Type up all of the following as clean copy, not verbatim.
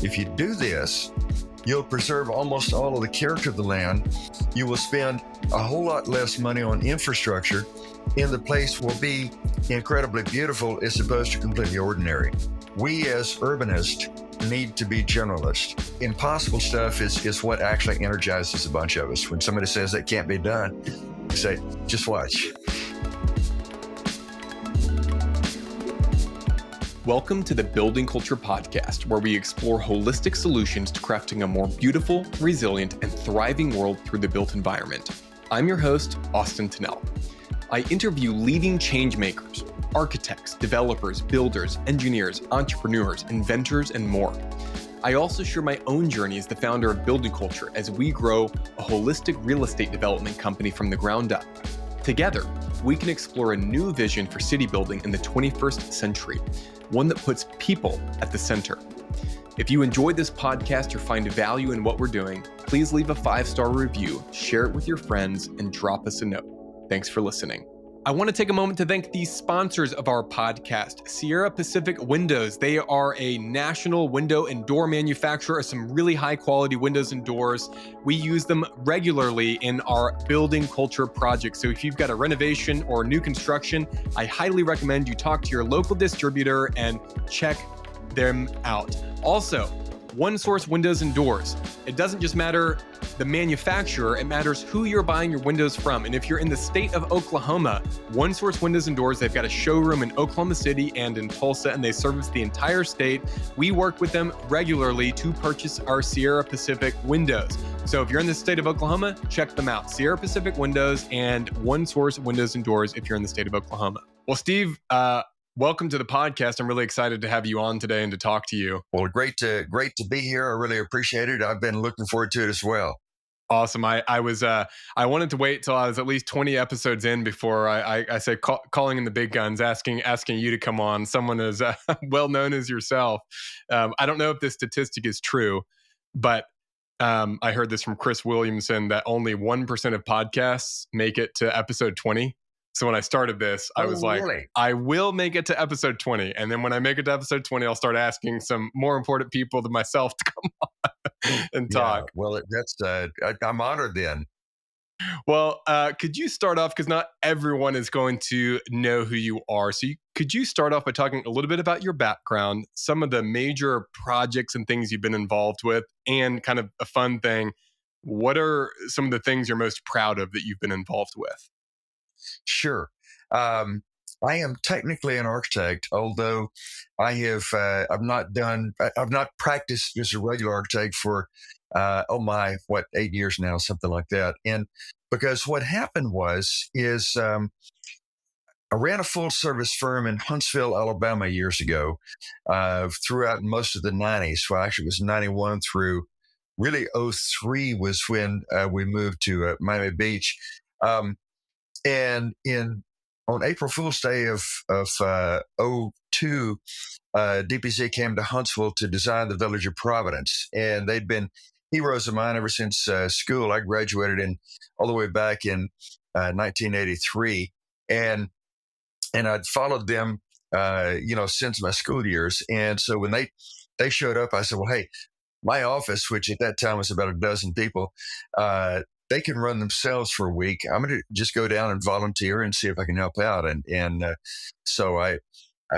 If you do this, you'll preserve almost all of the character of the land. You will spend a whole lot less money on infrastructure, and the place will be incredibly beautiful as opposed to completely ordinary. We as urbanists need to be generalists. Impossible stuff is what actually energizes a bunch of us. When somebody says that can't be done, I say, just watch. Welcome to the Building Culture Podcast, where we explore holistic solutions to crafting a more beautiful, resilient, and thriving world through the built environment. I'm your host, Austin Tennell. I interview leading change makers, architects, developers, builders, engineers, entrepreneurs, inventors, and more. I also share my own journey as the founder of Building Culture as we grow a holistic real estate development company from the ground up. Together, we can explore a new vision for city building in the 21st century, one that puts people at the center. If you enjoyed this podcast or find value in what we're doing, please leave a 5-star review, share it with your friends, and drop us a note. Thanks for listening. I want to take a moment to thank the sponsors of our podcast, Sierra Pacific Windows. They are a national window and door manufacturer of some really high quality windows and doors. We use them regularly in our building culture projects. So if you've got a renovation or new construction, I highly recommend you talk to your local distributor and check them out. Also, One Source Windows and Doors. It doesn't just matter the manufacturer, it matters who you're buying your windows from. And if you're in the state of Oklahoma, One Source Windows and Doors, they've got a showroom in Oklahoma City and in Tulsa, and they service the entire state. We work with them regularly to purchase our Sierra Pacific windows. So if you're in the state of Oklahoma, check them out. Sierra Pacific Windows and One Source Windows and Doors if you're in the state of Oklahoma. Well, Steve, welcome to the podcast. I'm really excited to have you on today and to talk to you. Well, great to be here. I really appreciate it. I've been looking forward to it as well. Awesome. I wanted to wait till I was at least 20 episodes in before I say calling in the big guns, asking you to come on. Someone as well known as yourself. I don't know if this statistic is true, but I heard this from Chris Williamson that only 1% of podcasts make it to episode 20. So when I started this, I was like, really? I will make it to episode 20. And then when I make it to episode 20, I'll start asking some more important people than myself to come on and talk. Yeah, well, I'm honored then. Well, could you start off, because not everyone is going to know who you are. So could you start off by talking a little bit about your background, some of the major projects and things you've been involved with, and kind of a fun thing, what are some of the things you're most proud of that you've been involved with? Sure. I am technically an architect, although I've not practiced as a regular architect for, 8 years now, something like that. And because what happened is I ran a full service firm in Huntsville, Alabama years ago, throughout most of the 90s. Well, actually it was 91 through really 03 was when we moved to Miami Beach. And on April Fool's Day of 02, DPZ came to Huntsville to design the village of Providence. And they'd been heroes of mine ever since school. I graduated all the way back in 1983. And I'd followed them, since my school years. And so when they showed up, I said, well, hey, my office, which at that time was about a dozen people, they can run themselves for a week. I'm going to just go down and volunteer and see if I can help out. And so I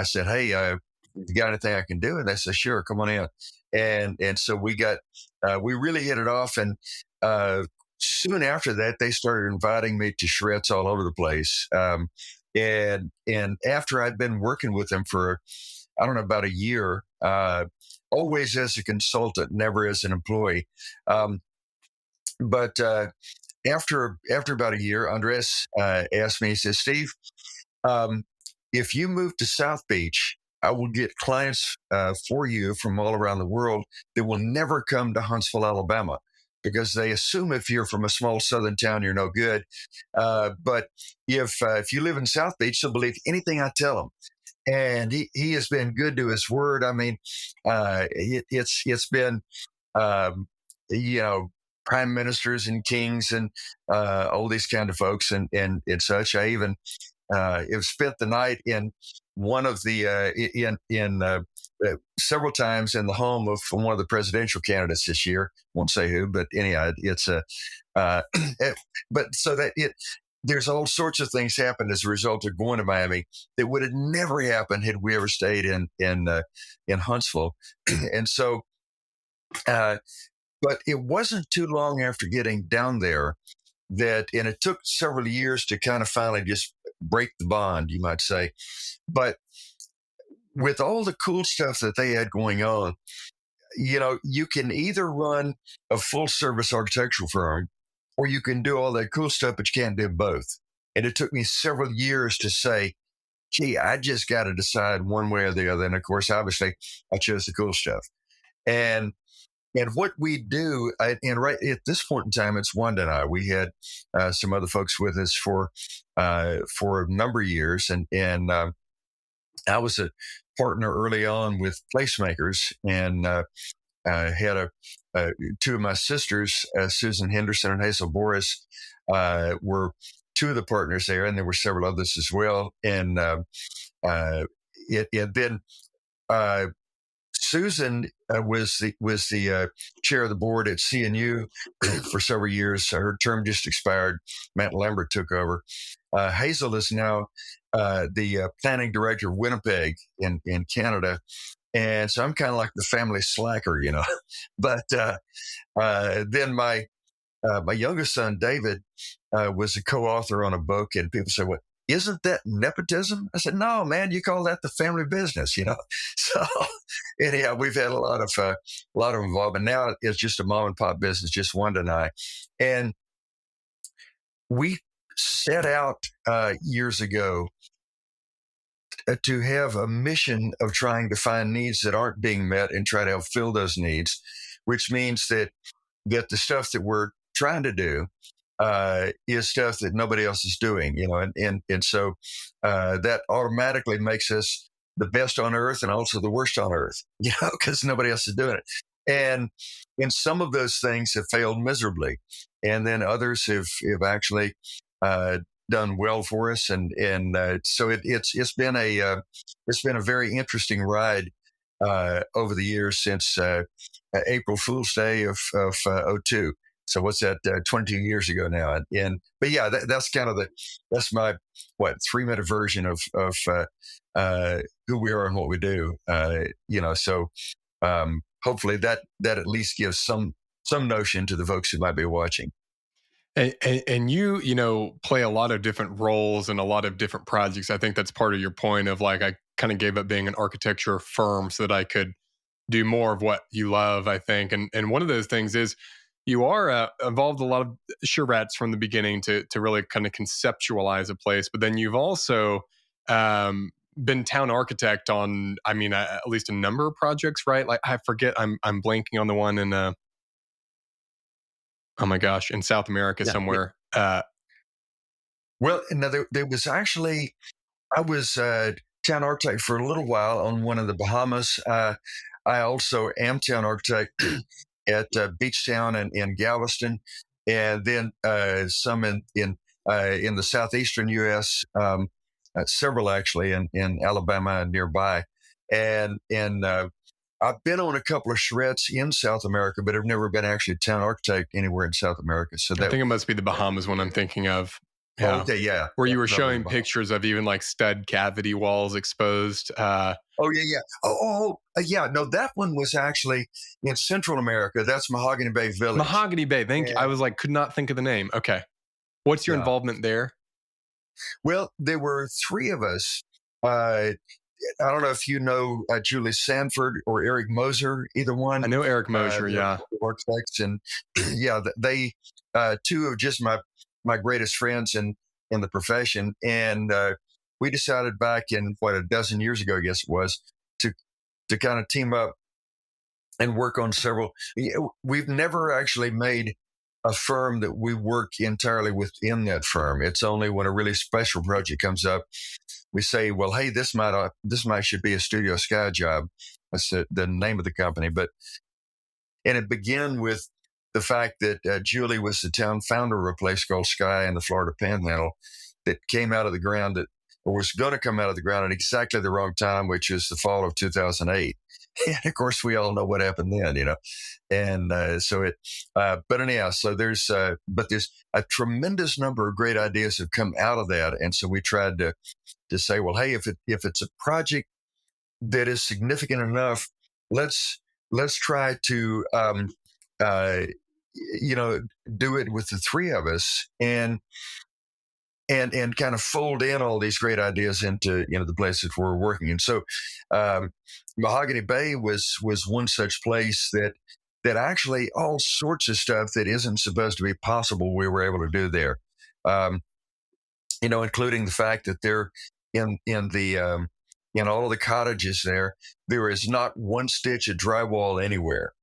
said, hey, you got anything I can do? And they said, sure, come on in. And so we really hit it off. And soon after that, they started inviting me to charrettes all over the place. And after I'd been working with them for, about a year, always as a consultant, never as an employee. But after about a year, Andres asked me, he says, Steve, if you move to South Beach, I will get clients for you from all around the world that will never come to Huntsville, Alabama, because they assume if you're from a small southern town, you're no good. But if you live in South Beach, they'll believe anything I tell them. And he has been good to his word. I mean, it's been, prime ministers and kings and all these kind of folks and such. I even have spent the night in one of the several times in the home of one of the presidential candidates this year. Won't say who, but anyhow, it's a. But so that there's all sorts of things happened as a result of going to Miami that would have never happened had we ever stayed in Huntsville, and so. But it wasn't too long after getting down there and it took several years to kind of finally just break the bond, you might say. But with all the cool stuff that they had going on, you can either run a full service architectural firm or you can do all that cool stuff, but you can't do both. And it took me several years to say, gee, I just got to decide one way or the other. And of course, obviously, I chose the cool stuff. And what we do, and right at this point in time, it's Wanda and I. We had some other folks with us for a number of years, and I was a partner early on with Placemakers, and had two of my sisters, Susan Henderson and Hazel Boris, were two of the partners there, and there were several others as well. And then. Susan was the chair of the board at CNU for several years. Her term just expired. Matt Lambert took over. Hazel is now the planning director of Winnipeg in Canada. And so I'm kind of like the family slacker, But then my youngest son, David, was a co-author on a book, and people say, "What? Isn't that nepotism?" I said, "No, man, you call that the family business, So anyhow, we've had a lot of involvement. Now it's just a mom and pop business, just Wanda and I. And we set out years ago to have a mission of trying to find needs that aren't being met and try to help fill those needs, which means that the stuff that we're trying to do is stuff that nobody else is doing, and so that automatically makes us the best on earth and also the worst on earth, because nobody else is doing it. And some of those things have failed miserably, and then others have actually done well for us, and so it's been a very interesting ride over the years since April Fool's Day of 2002. So what's that? 22 years ago now, but yeah, that's kind of that's my 3-minute version of who we are and what we do. So hopefully that at least gives some notion to the folks who might be watching. And you play a lot of different roles and a lot of different projects. I think that's part of your point of like, I kind of gave up being an architecture firm so that I could do more of what you love, I think. And one of those things is you are involved a lot of charrettes from the beginning to really kind of conceptualize a place. But then you've also been town architect on, at least a number of projects, right? Like I forget, I'm blanking on the one in, oh my gosh, in South America somewhere. Well, no, there was actually, I was town architect for a little while on one of the Bahamas. I also am town architect at Beachtown in Galveston, and then some in the southeastern U.S., several actually in Alabama and nearby, and I've been on a couple of charrettes in South America, but I've never been actually a town architect anywhere in South America. So I think it must be the Bahamas one I'm thinking of. Yeah. Okay, yeah. Where you were showing pictures of even like stud cavity walls exposed. Yeah. Yeah. No, that one was actually in Central America. That's Mahogany Bay Village. Mahogany Bay. Thank you. I was like, could not think of the name. Okay. What's your involvement there? Well, there were 3 of us. I don't know if you know Julie Sanford or Eric Moser, either one. I know Eric Moser, yeah. Architects, and yeah, they 2 of just my greatest friends in the profession. And we decided back in a dozen years ago, I guess it was, to kind of team up and work on several. We've never actually made a firm that we work entirely within that firm. It's only when a really special project comes up, we say, well, hey, this might should be a Studio Sky job. That's the name of the company. And it began with the fact that Julie was the town founder of a place called Sky in the Florida Panhandle that came out of the ground or was going to come out of the ground at exactly the wrong time, which is the fall of 2008. And of course, we all know what happened then, and but anyhow, so there's a tremendous number of great ideas have come out of that, and so we tried to say, well, hey, if it's a project that is significant enough, let's try to uh, do it with the three of us, and kind of fold in all these great ideas into the places where we're working. And so um, Mahogany Bay was one such place that actually all sorts of stuff that isn't supposed to be possible we were able to do there. Um, including the fact that they're in the in all of the cottages there is not one stitch of drywall anywhere.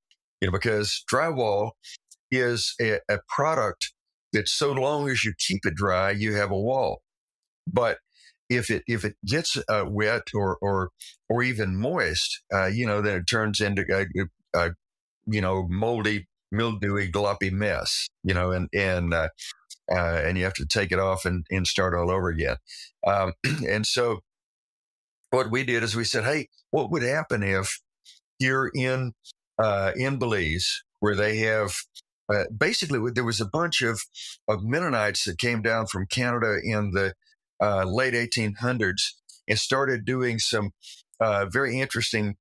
Because drywall is a product that so long as you keep it dry, you have a wall. But if it gets wet or even moist, then it turns into a moldy, mildewy, gloppy mess. And you have to take it off and start all over again. And so what we did is we said, hey, what would happen if you're in Belize, where they have basically there was a bunch of Mennonites that came down from Canada in the late 1800s and started doing some very interesting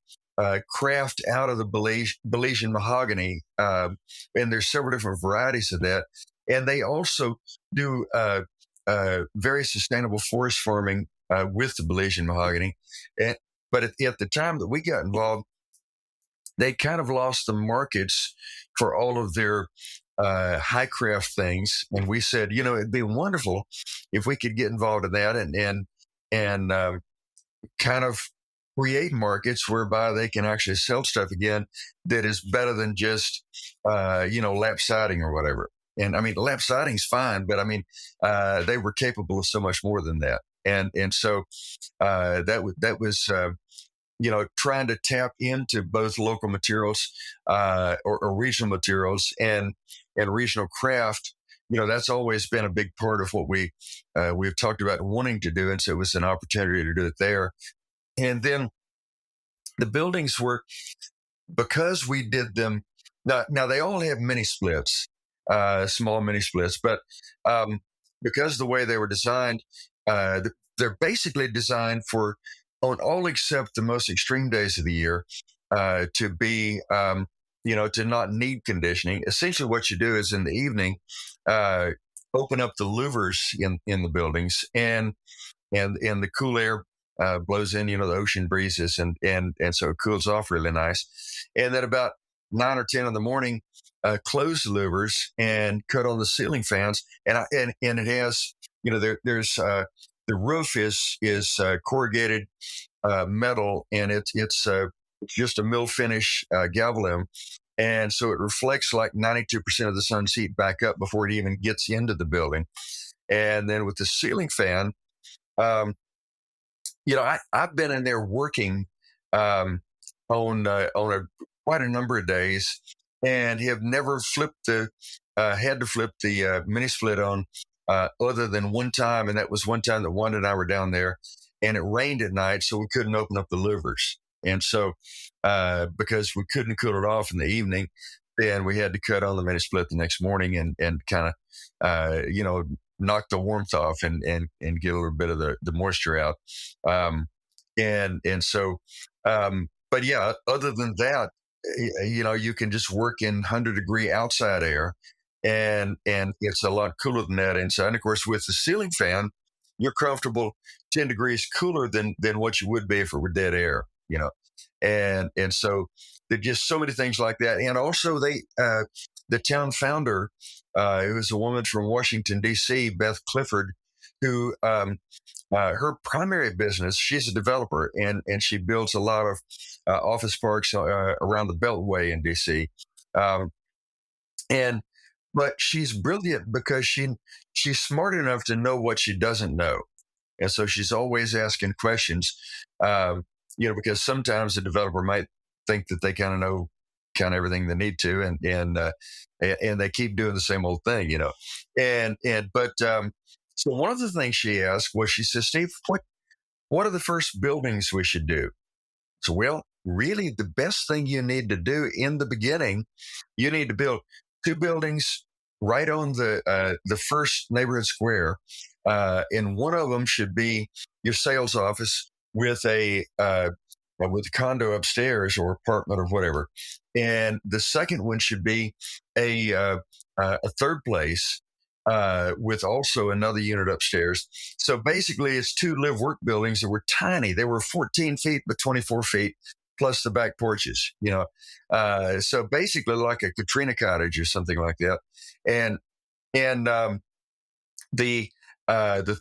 craft out of the Belizean mahogany, and there's several different varieties of that. And they also do very sustainable forest farming with the Belizean mahogany. But at the time that we got involved, they kind of lost the markets for all of their high craft things, and we said, it'd be wonderful if we could get involved in that and kind of create markets whereby they can actually sell stuff again that is better than just lap siding or whatever. And I mean, lap siding's fine, but I mean, they were capable of so much more than that. And so that was trying to tap into both local materials or regional materials and regional craft. That's always been a big part of what we've talked about wanting to do, and so it was an opportunity to do it there. And then the buildings were, because we did them. Now they all have mini splits, small mini splits, but because the way they were designed, they're basically designed for on all except the most extreme days of the year to be, to not need conditioning. Essentially, what you do is in the evening, open up the louvers in the buildings, and the cool air blows in, the ocean breezes, and so it cools off really nice. And then about 9 or 10 in the morning, close the louvers and cut on the ceiling fans, and it has, there's the roof is corrugated metal, and it's just a mill finish galvalume, and so it reflects like 92% of the sun's heat back up before it even gets into the building. And then with the ceiling fan, I've been in there working on quite a number of days, and have never had to flip the mini split on other than one time, and that was one time that Wanda and I were down there, and it rained at night, so we couldn't open up the louvers. And so because we couldn't cool it off in the evening, then we had to cut on the mini split the next morning and kind of knock the warmth off and get a little bit of the moisture out. And so but yeah, other than that, you can just work in 100-degree outside air, and it's a lot cooler than that inside. And of course, with the ceiling fan, you're comfortable 10 degrees cooler than what you would be if it were dead air, and so there's just so many things like that. And also the town founder, it was a woman from Washington, D.C., Beth Clifford, who her primary business, she's a developer, and she builds a lot of office parks around the Beltway in D.C. But she's brilliant because she's smart enough to know what she doesn't know. And so she's always asking questions, because sometimes the developer might think that they kind of know kind of everything they need to, and they keep doing the same old thing, but so one of the things she asked was, she says, Steve, what are the first buildings we should do? So, well, really the best thing you need to do in the beginning, you need to build 2 buildings right on the first neighborhood square, and one of them should be your sales office with a condo upstairs or apartment or whatever, and the second one should be a third place with also another unit upstairs. So basically, it's 2 live-work buildings that were tiny. They were 14 feet by 24 feet, plus the back porches. So basically, like a Katrina cottage or something like that. And the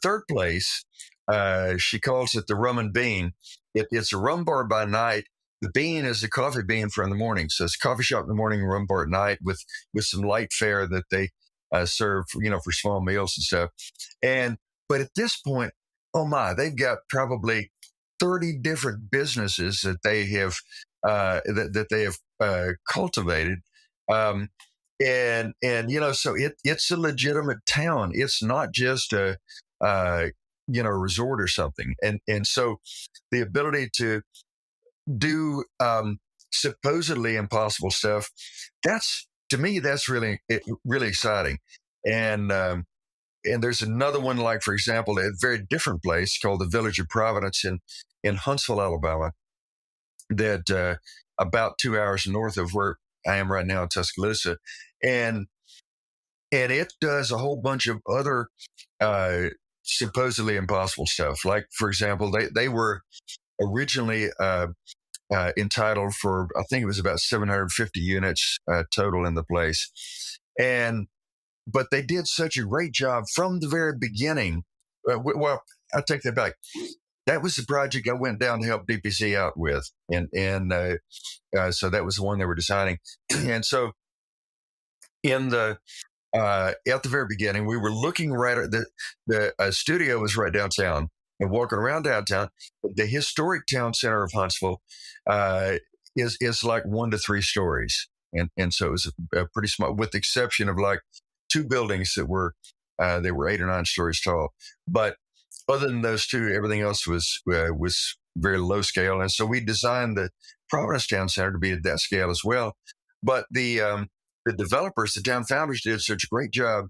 third place, she calls it the Rum and Bean. It's a rum bar by night. The bean is the coffee bean for in the morning. So it's a coffee shop in the morning, rum bar at night with some light fare that they serve, for small meals and stuff. But at this point, oh my, they've got probably 30 different businesses that they have cultivated. So it's a legitimate town. It's not just a resort or something. And so the ability to do supposedly impossible stuff, to me that's really exciting. And there's another one, like, for example, a very different place called the Village of Providence in Huntsville, Alabama, that about 2 hours north of where I am right now in Tuscaloosa, and it does a whole bunch of other supposedly impossible stuff. Like, for example, they were originally entitled for, I think it was about 750 units total in the place, but they did such a great job from the very beginning. Well, I take that back. That was the project I went down to help DPC out with, and so that was the one they were designing. And so in the at the very beginning, we were looking right at the studio was right downtown, and walking around downtown. The historic town center of Huntsville is like 1 to 3 stories, and so it was a pretty small, with the exception of like 2 buildings that were they were 8 or 9 stories tall. But other than those 2, everything else was very low scale, and so we designed the Providence Town Center to be at that scale as well. But the developers, the town founders, did such a great job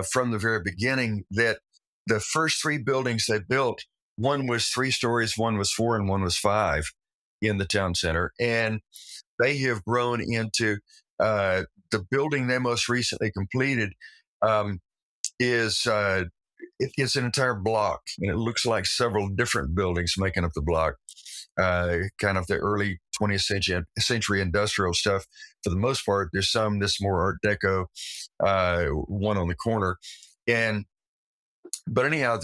from the very beginning that the first 3 buildings they built, one was 3 stories, one was 4, and one was 5 in the town center, and they have grown into the building they most recently completed. Is It's an entire block, and it looks like several different buildings making up the block. Kind of the early 20th century industrial stuff. For the most part, there's some that's more Art Deco, one on the corner, but anyhow,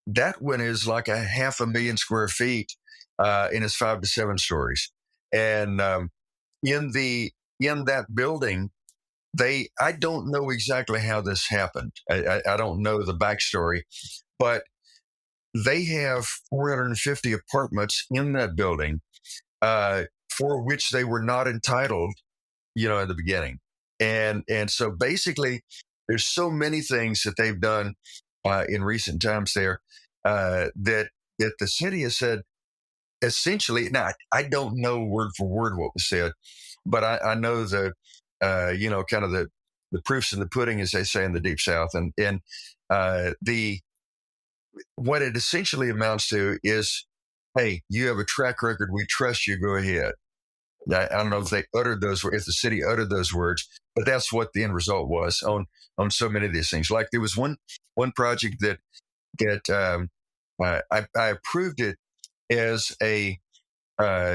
that one is like a 500,000 square feet, and it's 5 to 7 stories. And in that building, I don't know exactly how this happened. I don't know the backstory, but they have 450 apartments in that building, for which they were not entitled, in the beginning. And so basically, there's so many things that they've done in recent times there that the city has said, essentially. Now, I don't know word for word what was said, but I know kind of the proofs in the pudding, as they say in the Deep South, and the what it essentially amounts to is, hey, you have a track record. We trust you. Go ahead. I don't know if they uttered those, if the city uttered those words, but that's what the end result was on so many of these things. Like, there was one project that I approved it as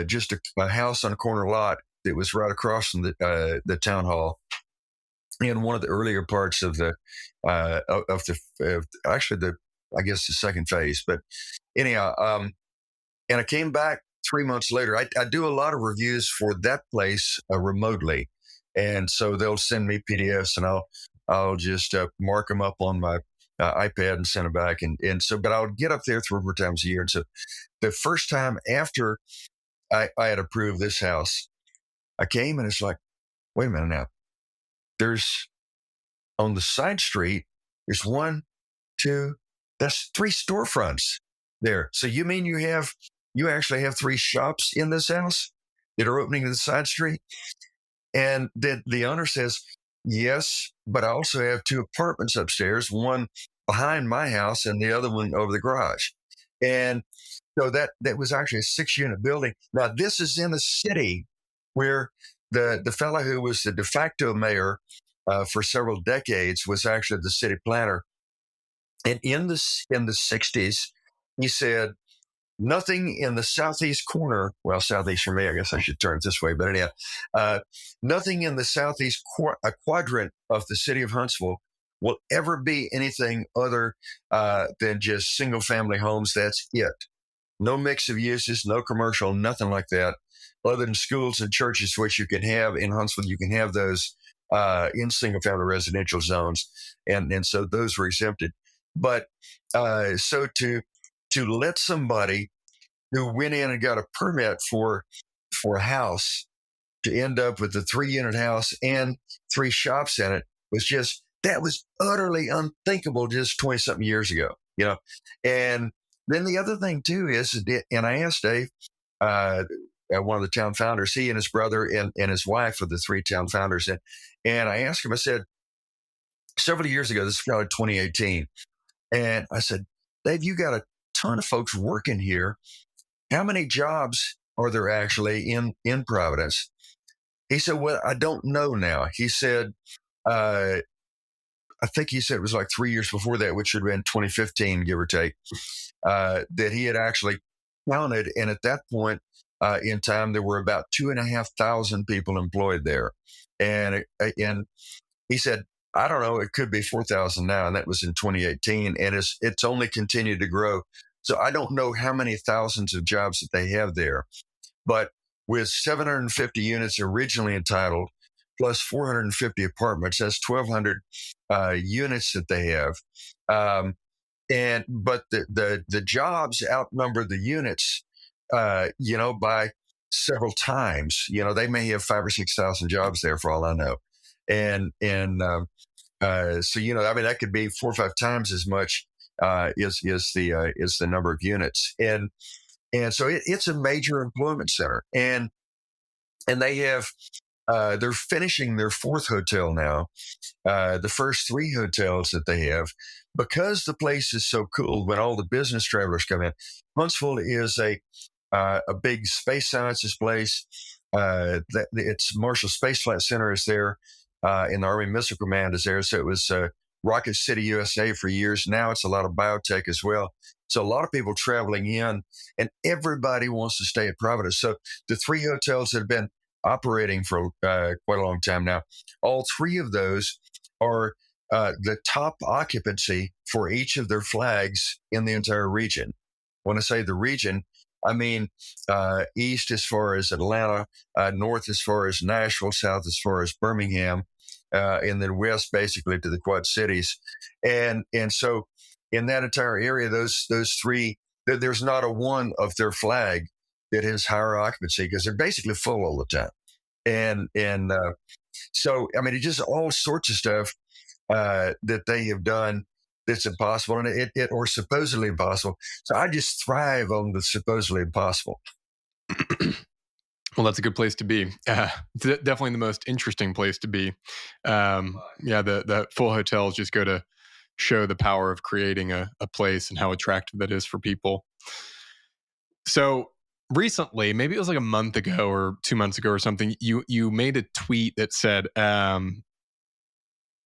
just a house on a corner lot that was right across from the town hall in one of the earlier parts of actually I guess the second phase. But anyhow, and I came back 3 months later. I do a lot of reviews for that place remotely, and so they'll send me PDFs, and I'll just mark them up on my iPad and send them back. And so, but I'll get up there 3 or 4 times a year. And so, the first time after I had approved this house, I came, and it's like, wait a minute now. There's, on the side street, there's 1, 2, that's 3 storefronts there. So you mean you have you actually have 3 shops in this house that are opening to the side street? And then the owner says, yes, but I also have 2 apartments upstairs, one behind my house and the other one over the garage. And so that was actually a 6-unit building. Now, this is in a city where the fellow who was the de facto mayor for several decades was actually the city planner. And in the 60s, he said, nothing in the southeast corner, well, southeast for me, I guess I should turn it this way, but anyhow, nothing in the southeast quadrant of the city of Huntsville will ever be anything other than just single family homes. That's it. No mix of uses, no commercial, nothing like that. Other than schools and churches, which you can have in Huntsville, you can have those in single family residential zones. And so those were exempted. But so to let somebody who went in and got a permit for a house to end up with a 3-unit house and 3 shops in it that was utterly unthinkable just 20 something years ago, And then the other thing too is, and I asked Dave, one of the town founders, he and his brother and his wife are the 3 town founders. And I asked him, I said, several years ago, this is probably 2018. And I said, Dave, you got a ton of folks working here. How many jobs are there actually in Providence? He said, well, I don't know now. He said, I think he said it was like 3 years before that, which would have been 2015, give or take, that he had actually counted. And at that point in time, there were about 2,500 people employed there. And he said, I don't know, it could be 4,000 now. And that was in 2018. And it's only continued to grow. So I don't know how many thousands of jobs that they have there. But with 750 units originally entitled, plus 450 apartments, that's 1,200 units that they have. But the jobs outnumber the units, by several times. They may have 5,000 or 6,000 jobs there for all I know. So, I mean, that could be 4 or 5 times as much is the number of units. And so it's a major employment center. And they have, they're finishing their 4th hotel now. The first 3 hotels that they have, because the place is so cool when all the business travelers come in. Huntsville is a big space sciences place. It's Marshall Space Flight Center is there, and the Army Missile Command is there. So it was Rocket City, USA for years. Now it's a lot of biotech as well. So a lot of people traveling in, and everybody wants to stay at Providence. So the 3 hotels that have been operating for quite a long time now, all 3 of those are the top occupancy for each of their flags in the entire region. When I say the region, I mean east as far as Atlanta, north as far as Nashville, south as far as Birmingham, and then west basically to the Quad Cities. And so in that entire area, those 3, there's not a one of their flag that has higher occupancy because they're basically full all the time. And so, I mean, it's just all sorts of stuff that they have done that's impossible, and it or supposedly impossible. So I just thrive on the supposedly impossible. Well, that's a good place to be. It's definitely the most interesting place to be. The full hotels just go to show the power of creating a place and how attractive that is for people. So recently, maybe it was like a month ago or 2 months ago or something, you made a tweet that said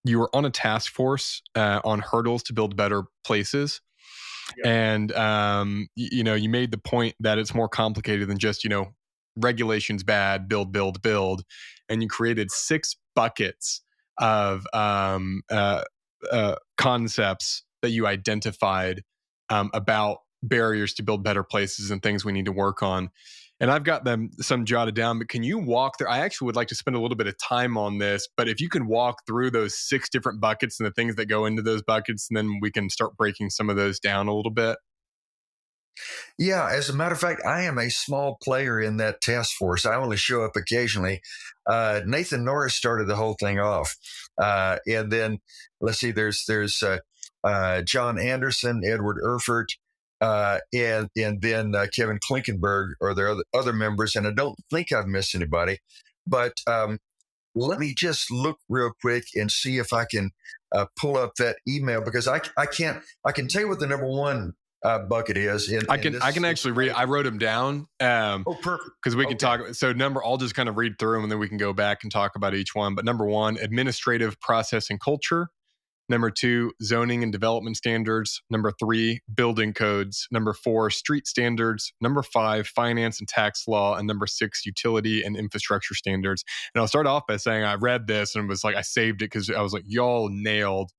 you were on a task force on hurdles to build better places. Yep. And, you made the point that it's more complicated than just, regulations bad, build. And you created 6 buckets of concepts that you identified about barriers to build better places and things we need to work on. And I've got some jotted down, but can you walk through? I actually would like to spend a little bit of time on this, but if you can walk through those 6 different buckets and the things that go into those buckets, and then we can start breaking some of those down a little bit. Yeah, as a matter of fact, I am a small player in that task force. I only show up occasionally. Nathan Norris started the whole thing off. And then let's see, there's John Anderson, Edward Erfurt, and then Kevin Klinkenberg are there other members, and I don't think I've missed anybody. But let me just look real quick and see if I can pull up that email, because I can't. I can tell you what the number one bucket is. I can actually read. I wrote them down. Oh, perfect. Because we can talk. So I'll just kind of read through them, and then we can go back and talk about each one. But number one, administrative process and culture. Number two, zoning and development standards. Number three, building codes. Number four, street standards. Number five, finance and tax law. And number six, utility and infrastructure standards. And I'll start off by saying I read this and was like, I saved it because I was like, y'all nailed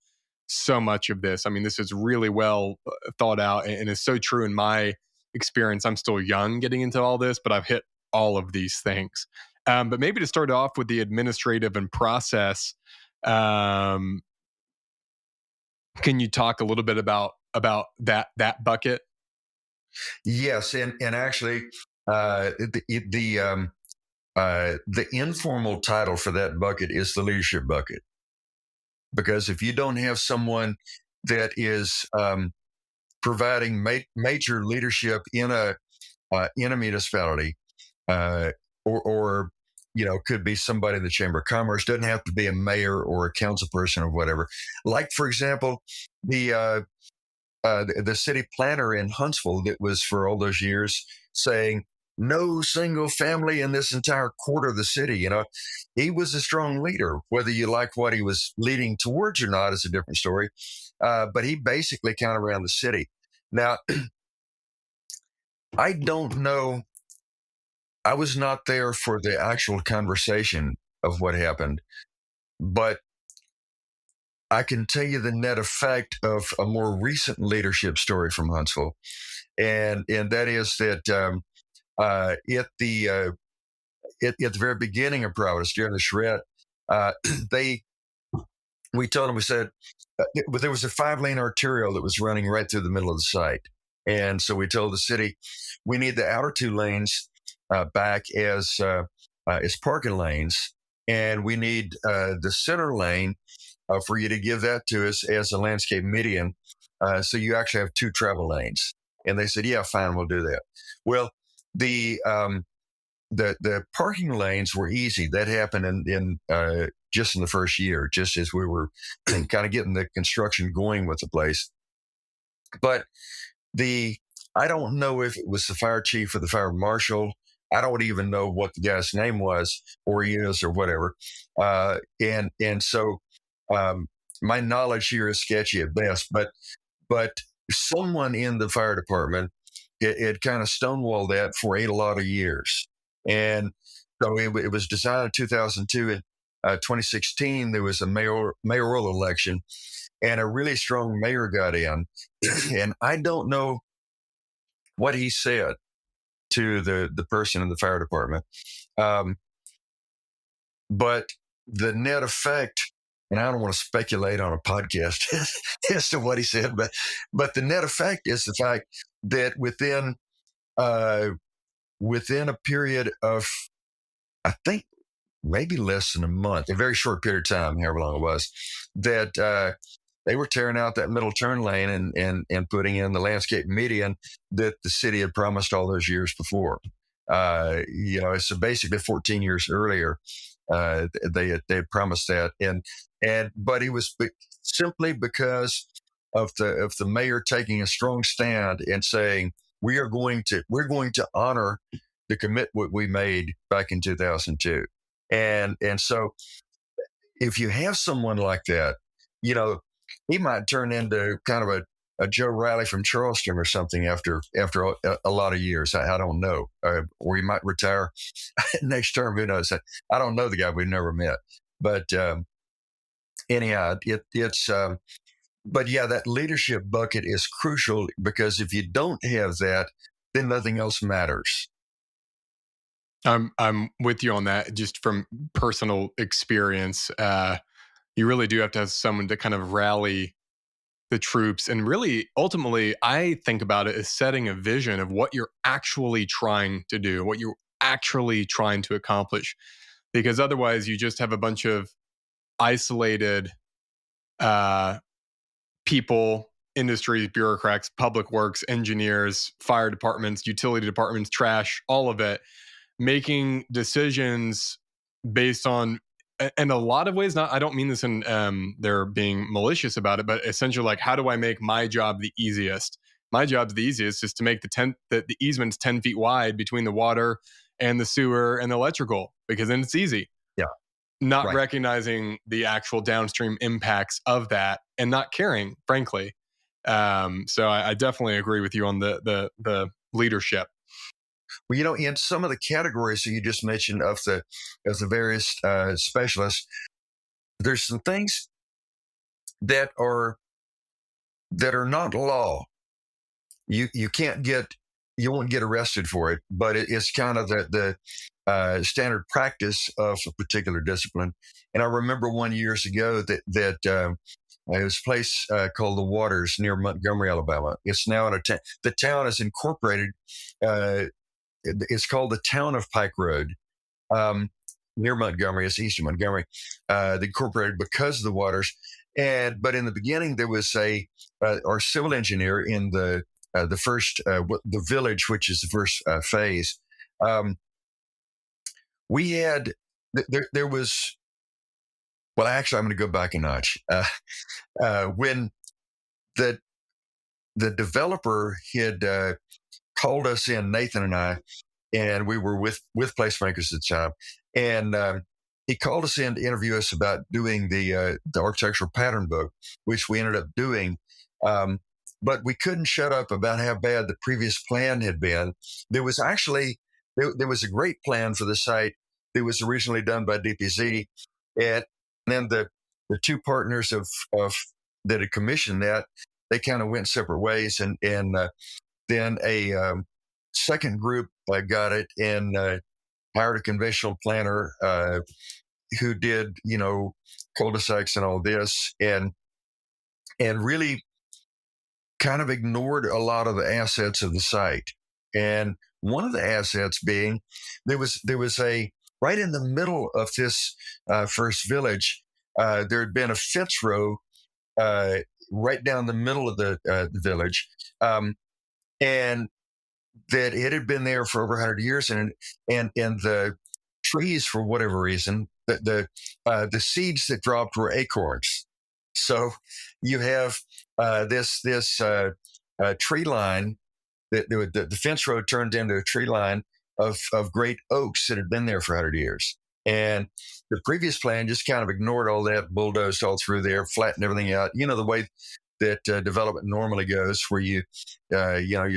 so much of this. I mean, this is really well thought out, and it's so true in my experience. I'm still young getting into all this, but I've hit all of these things. But maybe to start off with the administrative and process, can you talk a little bit about that bucket? Yes, and actually, the informal title for that bucket is the leadership bucket, because if you don't have someone that is providing major leadership in a municipality, or could be somebody in the Chamber of Commerce, doesn't have to be a mayor or a council person or whatever. Like, for example, the city planner in Huntsville, that was for all those years saying no single family in this entire quarter of the city. He was a strong leader. Whether you like what he was leading towards or not is a different story. But he basically kind of ran the city. Now, I don't know. I was not there for the actual conversation of what happened, but I can tell you the net effect of a more recent leadership story from Huntsville, and that is that at the very beginning of Providence, during the charrette, we told them, we said, there was a 5-lane arterial that was running right through the middle of the site, and so we told the city, we need the outer 2 lanes back as parking lanes, and we need the center lane for you to give that to us as a landscape median, so you actually have 2 travel lanes. And they said, yeah, fine, we'll do that. Well, the parking lanes were easy. That happened in just in the first year, just as we were kind of getting the construction going with the place. But I don't know if it was the fire chief or the fire marshal. I don't even know what the guy's name was, or he is, or whatever. And so my knowledge here is sketchy at best. But someone in the fire department, it kind of stonewalled that for a lot of years. And so it was decided in 2002. In 2016, there was a mayoral election, and a really strong mayor got in. And I don't know what he said to the person in the fire department. But the net effect, and I don't want to speculate on a podcast as to what he said, but the net effect is the fact that within a period of, I think, maybe less than a month, a very short period of time, however long it was, that they were tearing out that middle turn lane and putting in the landscape median that the city had promised all those years before. So basically 14 years earlier, they had promised that, but it was simply because of the mayor taking a strong stand and saying, we're going to honor the commitment we made back in 2002. And so if you have someone like that, he might turn into kind of a Joe Riley from Charleston or something after a lot of years. I don't know. Or he might retire next term. Who knows? I don't know the guy. We've never met. But anyhow, it's but yeah, that leadership bucket is crucial, because if you don't have that, then nothing else matters. I'm with you on that. Just from personal experience, you really do have to have someone to kind of rally the troops. And really, ultimately, I think about it as setting a vision of what you're actually trying to do, what you're actually trying to accomplish. Because otherwise, you just have a bunch of isolated people industries, bureaucrats, public works, engineers, fire departments, utility departments, trash, all of it, making decisions based on, in a lot of ways, not, I don't mean this in they're being malicious about it, but essentially like, how do I make my job the easiest? My job's the easiest is to make the easements 10 feet wide between the water and the sewer and the electrical, because then it's easy. Yeah. Not Right. recognizing the actual downstream impacts of that and not caring, frankly. So I definitely agree with you on the leadership. Well, in some of the categories that you just mentioned of the various specialists, there's some things that are not law. You can't get you won't get arrested for it, but it's kind of the standard practice of a particular discipline. And I remember one years ago that it was a place called the Waters near Montgomery, Alabama. It's now in the town is incorporated. Uh, it's called the town of Pike Road, um, near Montgomery. It's east of Montgomery. They incorporated because of the Waters. But in the beginning, there was our civil engineer in the first the village, which is the first phase. We had there was well, actually, I'm going to go back a notch. When the developer had called us in, Nathan and I, and we were with placemakers at the time, and he called us in to interview us about doing the architectural pattern book, which we ended up doing. But we couldn't shut up about how bad the previous plan had been. There was actually there was a great plan for the site that was originally done by DPZ, and then the two partners of that had commissioned that, they kind of went separate ways, and then a second group got it and hired a conventional planner who did cul-de-sacs and all this, and really kind of ignored a lot of the assets of the site. And one of the assets being there was a right in the middle of this first village. There had been a fence row right down the middle of the village, and that it had been there for over 100 years, and the trees, for whatever reason, the seeds that dropped were acorns. So you have this tree line that the fence road turned into a tree line of great oaks that had been there for 100 years. And the previous plan just kind of ignored all that, bulldozed all through there, flattened everything out. The way that development normally goes, where you're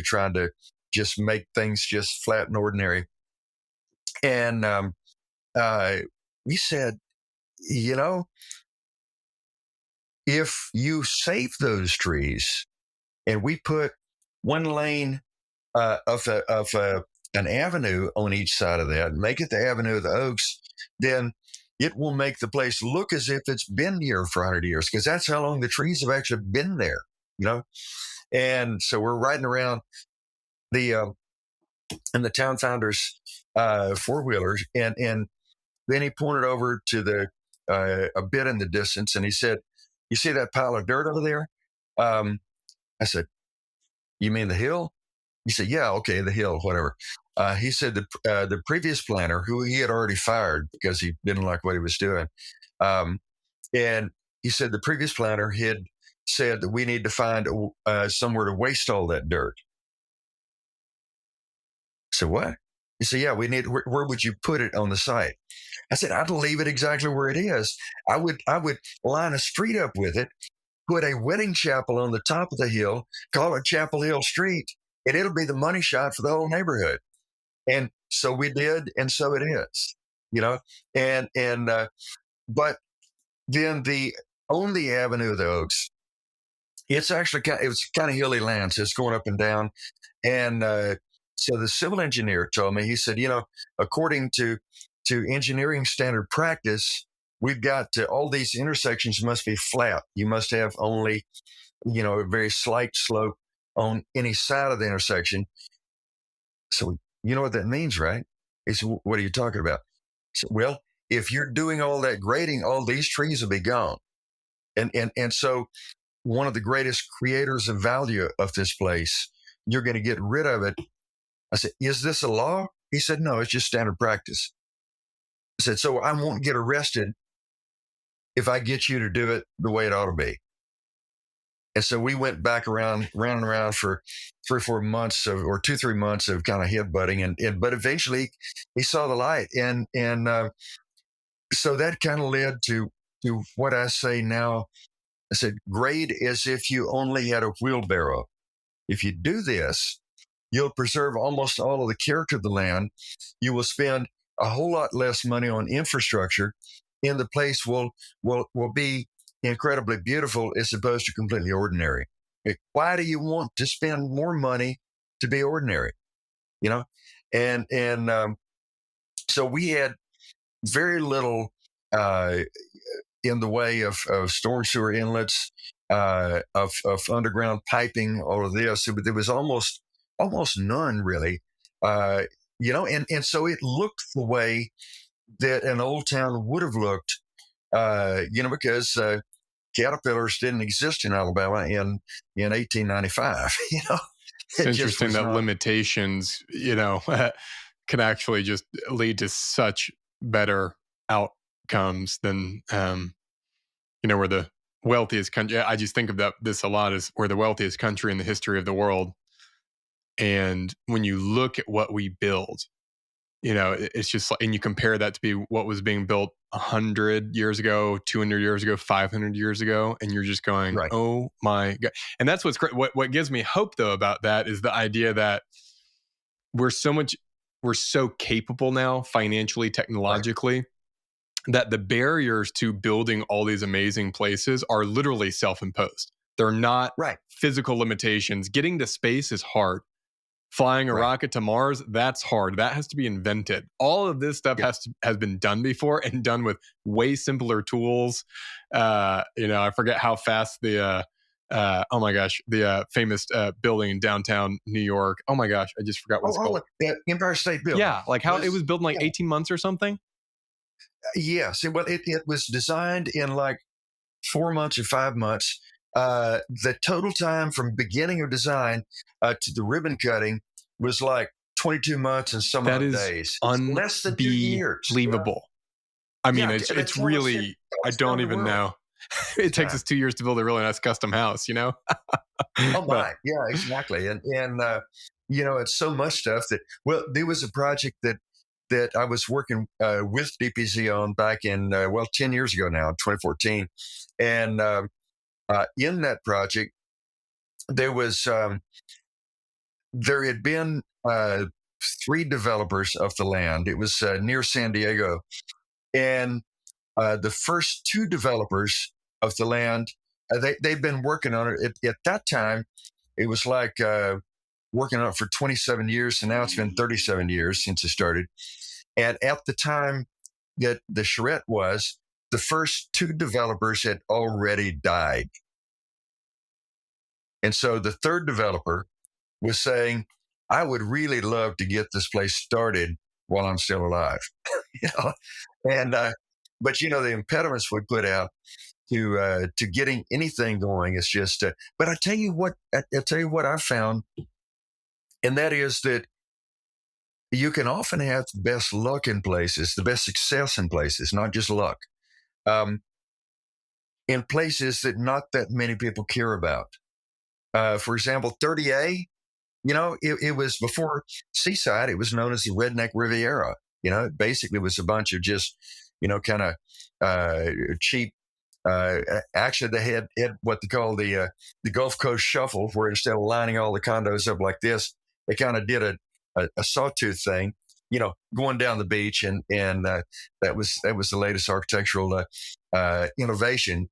trying to just make things just flat and ordinary. And we said, if you save those trees and we put one lane of an avenue on each side of that, make it the Avenue of the Oaks, then it will make the place look as if it's been here for 100 years, because that's how long the trees have actually been there, And so we're riding around the and the town founder's four-wheelers, and then he pointed over to a bit in the distance, and he said, "You see that pile of dirt over there?" I said, "You mean the hill?" He said, "Yeah, okay, the hill, whatever." He said the previous planner, who he had already fired because he didn't like what he was doing, and he said the previous planner had said that we need to find somewhere to waste all that dirt. So what? He said, "Yeah, we need. Where would you put it on the site?" I said, "I'd leave it exactly where it is. I would line a street up with it, put a wedding chapel on the top of the hill, call it Chapel Hill Street, and it'll be the money shot for the whole neighborhood." And so we did, and so it is, And but then on the Avenue of the Oaks, it's actually it's kind of hilly land, so it's going up and down. And so the civil engineer told me, he said, according to engineering standard practice, we've got all these intersections must be flat. You must have only, a very slight slope on any side of the intersection. So you know what that means, right? He said, "What are you talking about?" I said, "Well, if you're doing all that grading, all these trees will be gone." And so one of the greatest creators of value of this place. You're going to get rid of it. I said, is this a law? He said, no, it's just standard practice. I said, so I won't get arrested if I get you to do it the way it ought to be. And so we went back round and around for 3 or 4 months or 2-3 months of kind of headbutting. But eventually he saw the light. And so that kind of led to what I say now. I said, grade as if you only had a wheelbarrow. If you do this, you'll preserve almost all of the character of the land. You will spend a whole lot less money on infrastructure, and the place will be incredibly beautiful as opposed to completely ordinary. Why do you want to spend more money to be ordinary? And so we had very little in the way of storm sewer inlets, of underground piping, all of this. There was almost none really, and so it looked the way that an old town would have looked, because caterpillars didn't exist in Alabama in 1895. It's interesting that limitations, can actually just lead to such better outcomes than, we're the wealthiest country. I just think of this a lot as we're the wealthiest country in the history of the world. And when you look at what we build, it's just like, and you compare that to be what was being built 100 years ago, 200 years ago, 500 years ago. And you're just going, right. Oh my God. And that's what's great. What gives me hope though about that is the idea that we're so capable now, financially, technologically, right, that the barriers to building all these amazing places are literally self-imposed. They're not right. Physical limitations. Getting to space is hard. Flying a right. rocket to Mars, that's hard. That has to be invented. All of this stuff has been done before and done with way simpler tools. I forget how fast the famous building in downtown New York. Oh my gosh, I just forgot what it's called. The Empire State Building. Yeah, like how it was built in 18 months or something. Yes, it was designed in 4 months or 5 months. The total time from beginning of design to the ribbon cutting was 22 months and some odd days. Less than 2 years. Unbelievable. I mean, it's really, I don't even know. It takes us 2 years to build a really nice custom house, Oh my, yeah, exactly. And it's so much stuff there was a project that I was working with DPZ on back in 10 years ago now, 2014, and in that project there had been 3 developers of the land. It was near San Diego, and the first 2 developers of the land, they've been working on it. At that time, it was working on it for 27 years, and now it's been 37 years since it started. And at the time that the charrette was, the first 2 developers had already died. And so the third developer was saying, I would really love to get this place started while I'm still alive. But the impediments we put out to getting anything going is just. But I tell you what I found, and that is that you can often have the best luck in places, the best success in places, not just luck, in places that not that many people care about. For example, 30A, it was before Seaside. It was known as the Redneck Riviera. It basically was a bunch of just, kind of cheap. Actually, they had what they call the Gulf Coast Shuffle, where instead of lining all the condos up like this, they kind of did a sawtooth thing, going down the beach, and that was the latest architectural innovation,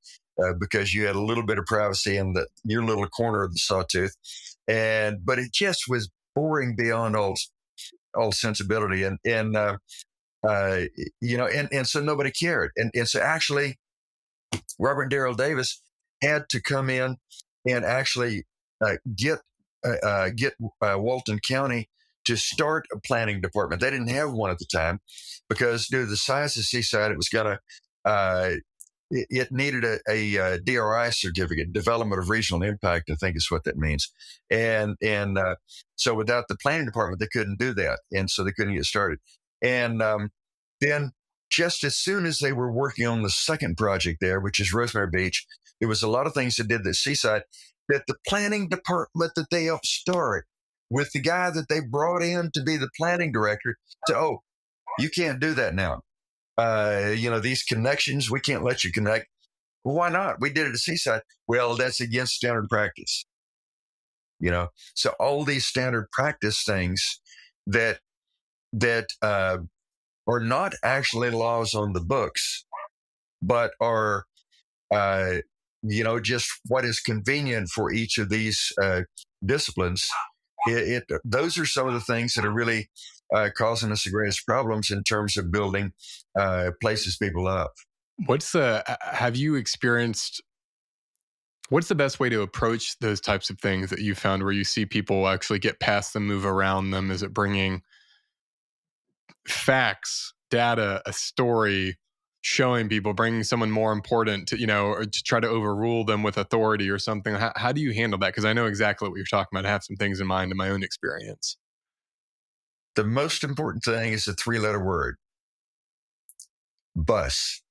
because you had a little bit of privacy in your little corner of the sawtooth, but it just was boring beyond all sensibility, and so nobody cared, and so actually Robert and Darrell Davis had to come in and actually get Walton County to start a planning department. They didn't have one at the time because due to the size of Seaside, it was going to it needed a DRI certificate, Development of Regional Impact, I think is what that means. And so without the planning department, they couldn't do that, and so they couldn't get started. And then just as soon as they were working on the second project there, which is Rosemary Beach, there was a lot of things that did the seaside that the planning department that they helped start with the guy that they brought in to be the planning director to, oh, you can't do that now. These connections, we can't let you connect. Well, why not? We did it at Seaside. Well, that's against standard practice. So all these standard practice things that are not actually laws on the books, but are just what is convenient for each of these disciplines. Those are some of the things that are really causing us the greatest problems in terms of building places people love. Have you experienced, what's the best way to approach those types of things that you found where you see people actually get past them, move around them? Is it bringing facts, data, a story, showing people, bringing someone more important to, or to try to overrule them with authority or something? How do you handle that? Because I know exactly what you're talking about. I have some things in mind in my own experience. The most important thing is a 3-letter word: bus.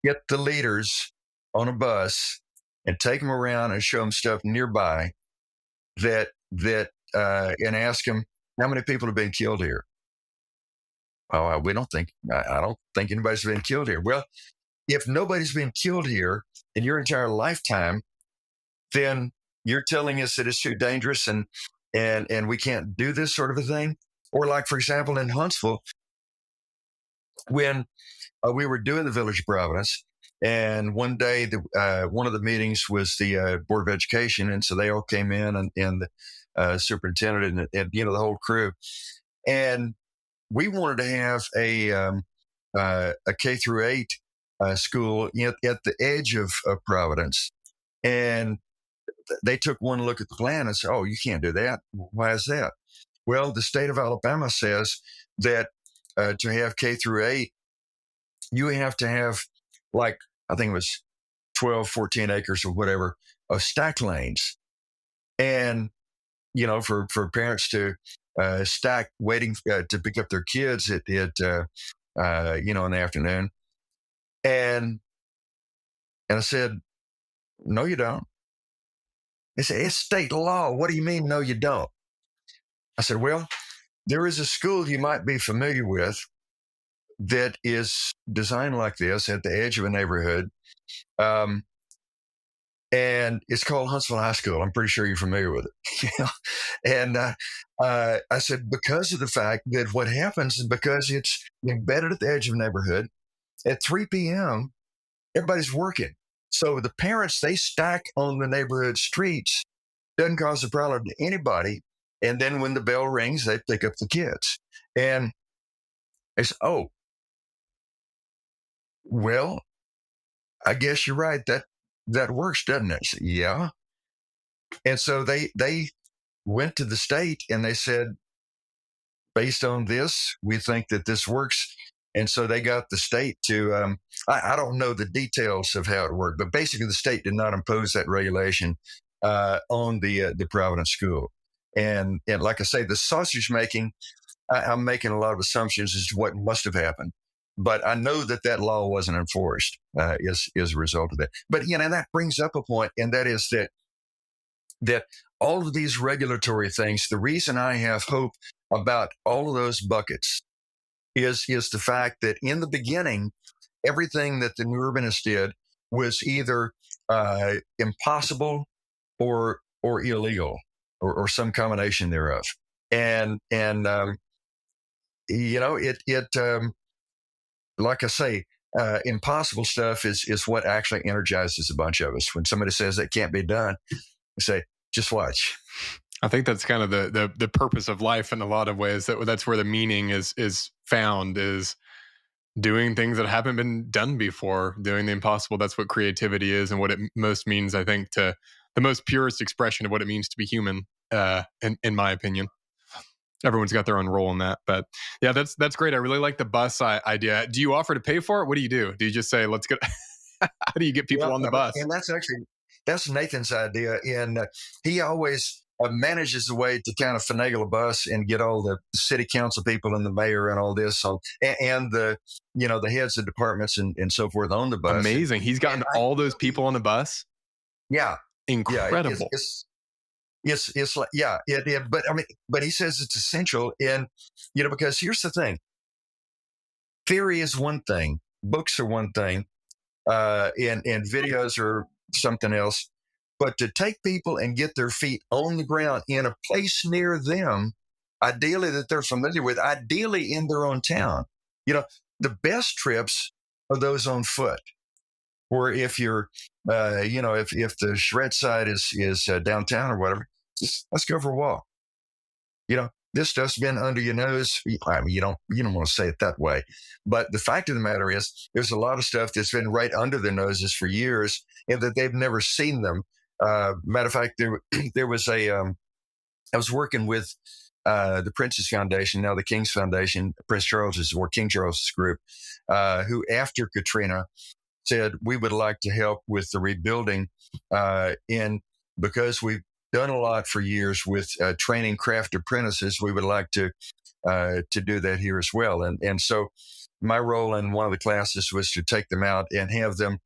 Get the leaders on a bus and take them around and show them stuff nearby and ask them, how many people have been killed here? Oh, I don't think anybody's been killed here. Well, if nobody's been killed here in your entire lifetime, then you're telling us that it's too dangerous and we can't do this sort of a thing. Or like, for example, in Huntsville, when we were doing the Village of Providence, and one day one of the meetings was the Board of Education, and so they all came in and the superintendent and the whole crew, and we wanted to have a K through 8 school at the edge of Providence, and they took one look at the plan and said, "Oh, you can't do that. Why is that?" Well, the state of Alabama says that to have K through 8, you have to have, like, I think it was 12, 14 acres or whatever of stack lanes. And, for parents to stack waiting to pick up their kids in the afternoon. And I said, no, you don't. They said, it's state law. What do you mean, no, you don't? I said, well, there is a school you might be familiar with that is designed like this at the edge of a neighborhood. And it's called Huntsville High School. I'm pretty sure you're familiar with it. And I said, because of the fact that what happens is because it's embedded at the edge of a neighborhood, at 3 p.m., everybody's working. So the parents, they stack on the neighborhood streets, doesn't cause a problem to anybody. And then when the bell rings, they pick up the kids. And they say, oh, well, I guess you're right. That works, doesn't it? Said, yeah. And so they went to the state and they said, based on this, we think that this works. And so they got the state to, I don't know the details of how it worked, but basically the state did not impose that regulation on the Providence school. And like I say, the sausage making, I'm making a lot of assumptions as to what must have happened. But I know that law wasn't enforced as a result of that. But, that brings up a point, and that is that all of these regulatory things, the reason I have hope about all of those buckets is the fact that in the beginning, everything that the New Urbanists did was either impossible or illegal or some combination thereof. And like I say, impossible stuff is what actually energizes a bunch of us. When somebody says that can't be done, we say, just watch. I think that's kind of the purpose of life in a lot of ways. That's where the meaning is found, is doing things that haven't been done before, doing the impossible. That's what creativity is, and what it most means, I think, to the most purest expression of what it means to be human, in my opinion. Everyone's got their own role in that. But yeah, that's great. I really like the bus idea. Do you offer to pay for it? What do you do? Do you just say, let's get, how do you get people Well, on the bus? and that's Nathan's idea, and he always manages the way to kind of finagle a bus and get all the city council people and the mayor and all this, and the the heads of departments and so forth on the bus. Amazing. He's gotten all those people on the bus. Yeah, Incredible. It's like but he says it's essential, and because here's the thing: theory is one thing, books are one thing, and videos are something else. But to take people and get their feet on the ground in a place near them, ideally that they're familiar with, ideally in their own town. The best trips are those on foot. Or if you're, if the shred side is downtown or whatever, just let's go for a walk. This stuff's been under your nose. I mean, you don't want to say it that way, but the fact of the matter is, there's a lot of stuff that's been right under their noses for years, and that they've never seen them. Matter of fact, there was I was working with the Prince's Foundation, now the King's Foundation, Prince Charles's or King Charles's group, who after Katrina said we would like to help with the rebuilding, because we've done a lot for years with training craft apprentices. We would like to do that here as well. And so my role in one of the classes was to take them out and have them.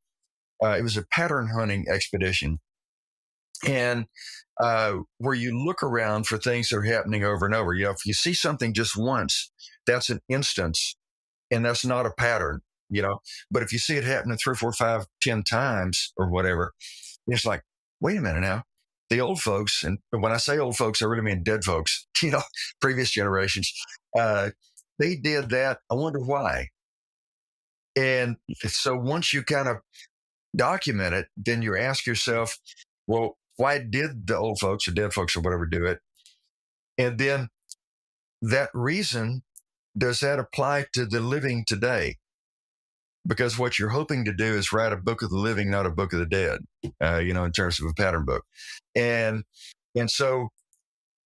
It was a pattern hunting expedition, and where you look around for things that are happening over and over. If you see something just once, that's an instance, and that's not a pattern. But if you see it happening 3, 4, 5, 10 times or whatever, it's like, wait a minute now. The old folks, and when I say old folks, I really mean dead folks, previous generations, they did that. I wonder why. And so once you kind of document it, then you ask yourself, well, why did the old folks or dead folks or whatever do it? And then that reason, does that apply to the living today? Because what you're hoping to do is write a book of the living, not a book of the dead, in terms of a pattern book. And so,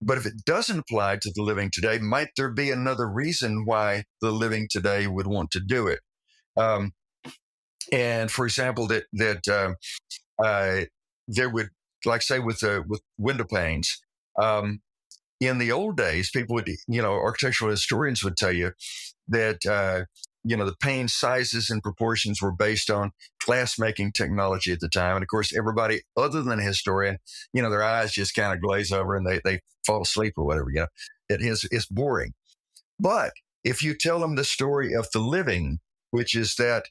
but if it doesn't apply to the living today, might there be another reason why the living today would want to do it? And for example, that there would, like say with window panes, in the old days, people would, architectural historians would tell you that, the pane sizes and proportions were based on glass-making technology at the time. And of course, everybody other than a historian, their eyes just kind of glaze over and they fall asleep or whatever. It's boring. But if you tell them the story of the living, which is that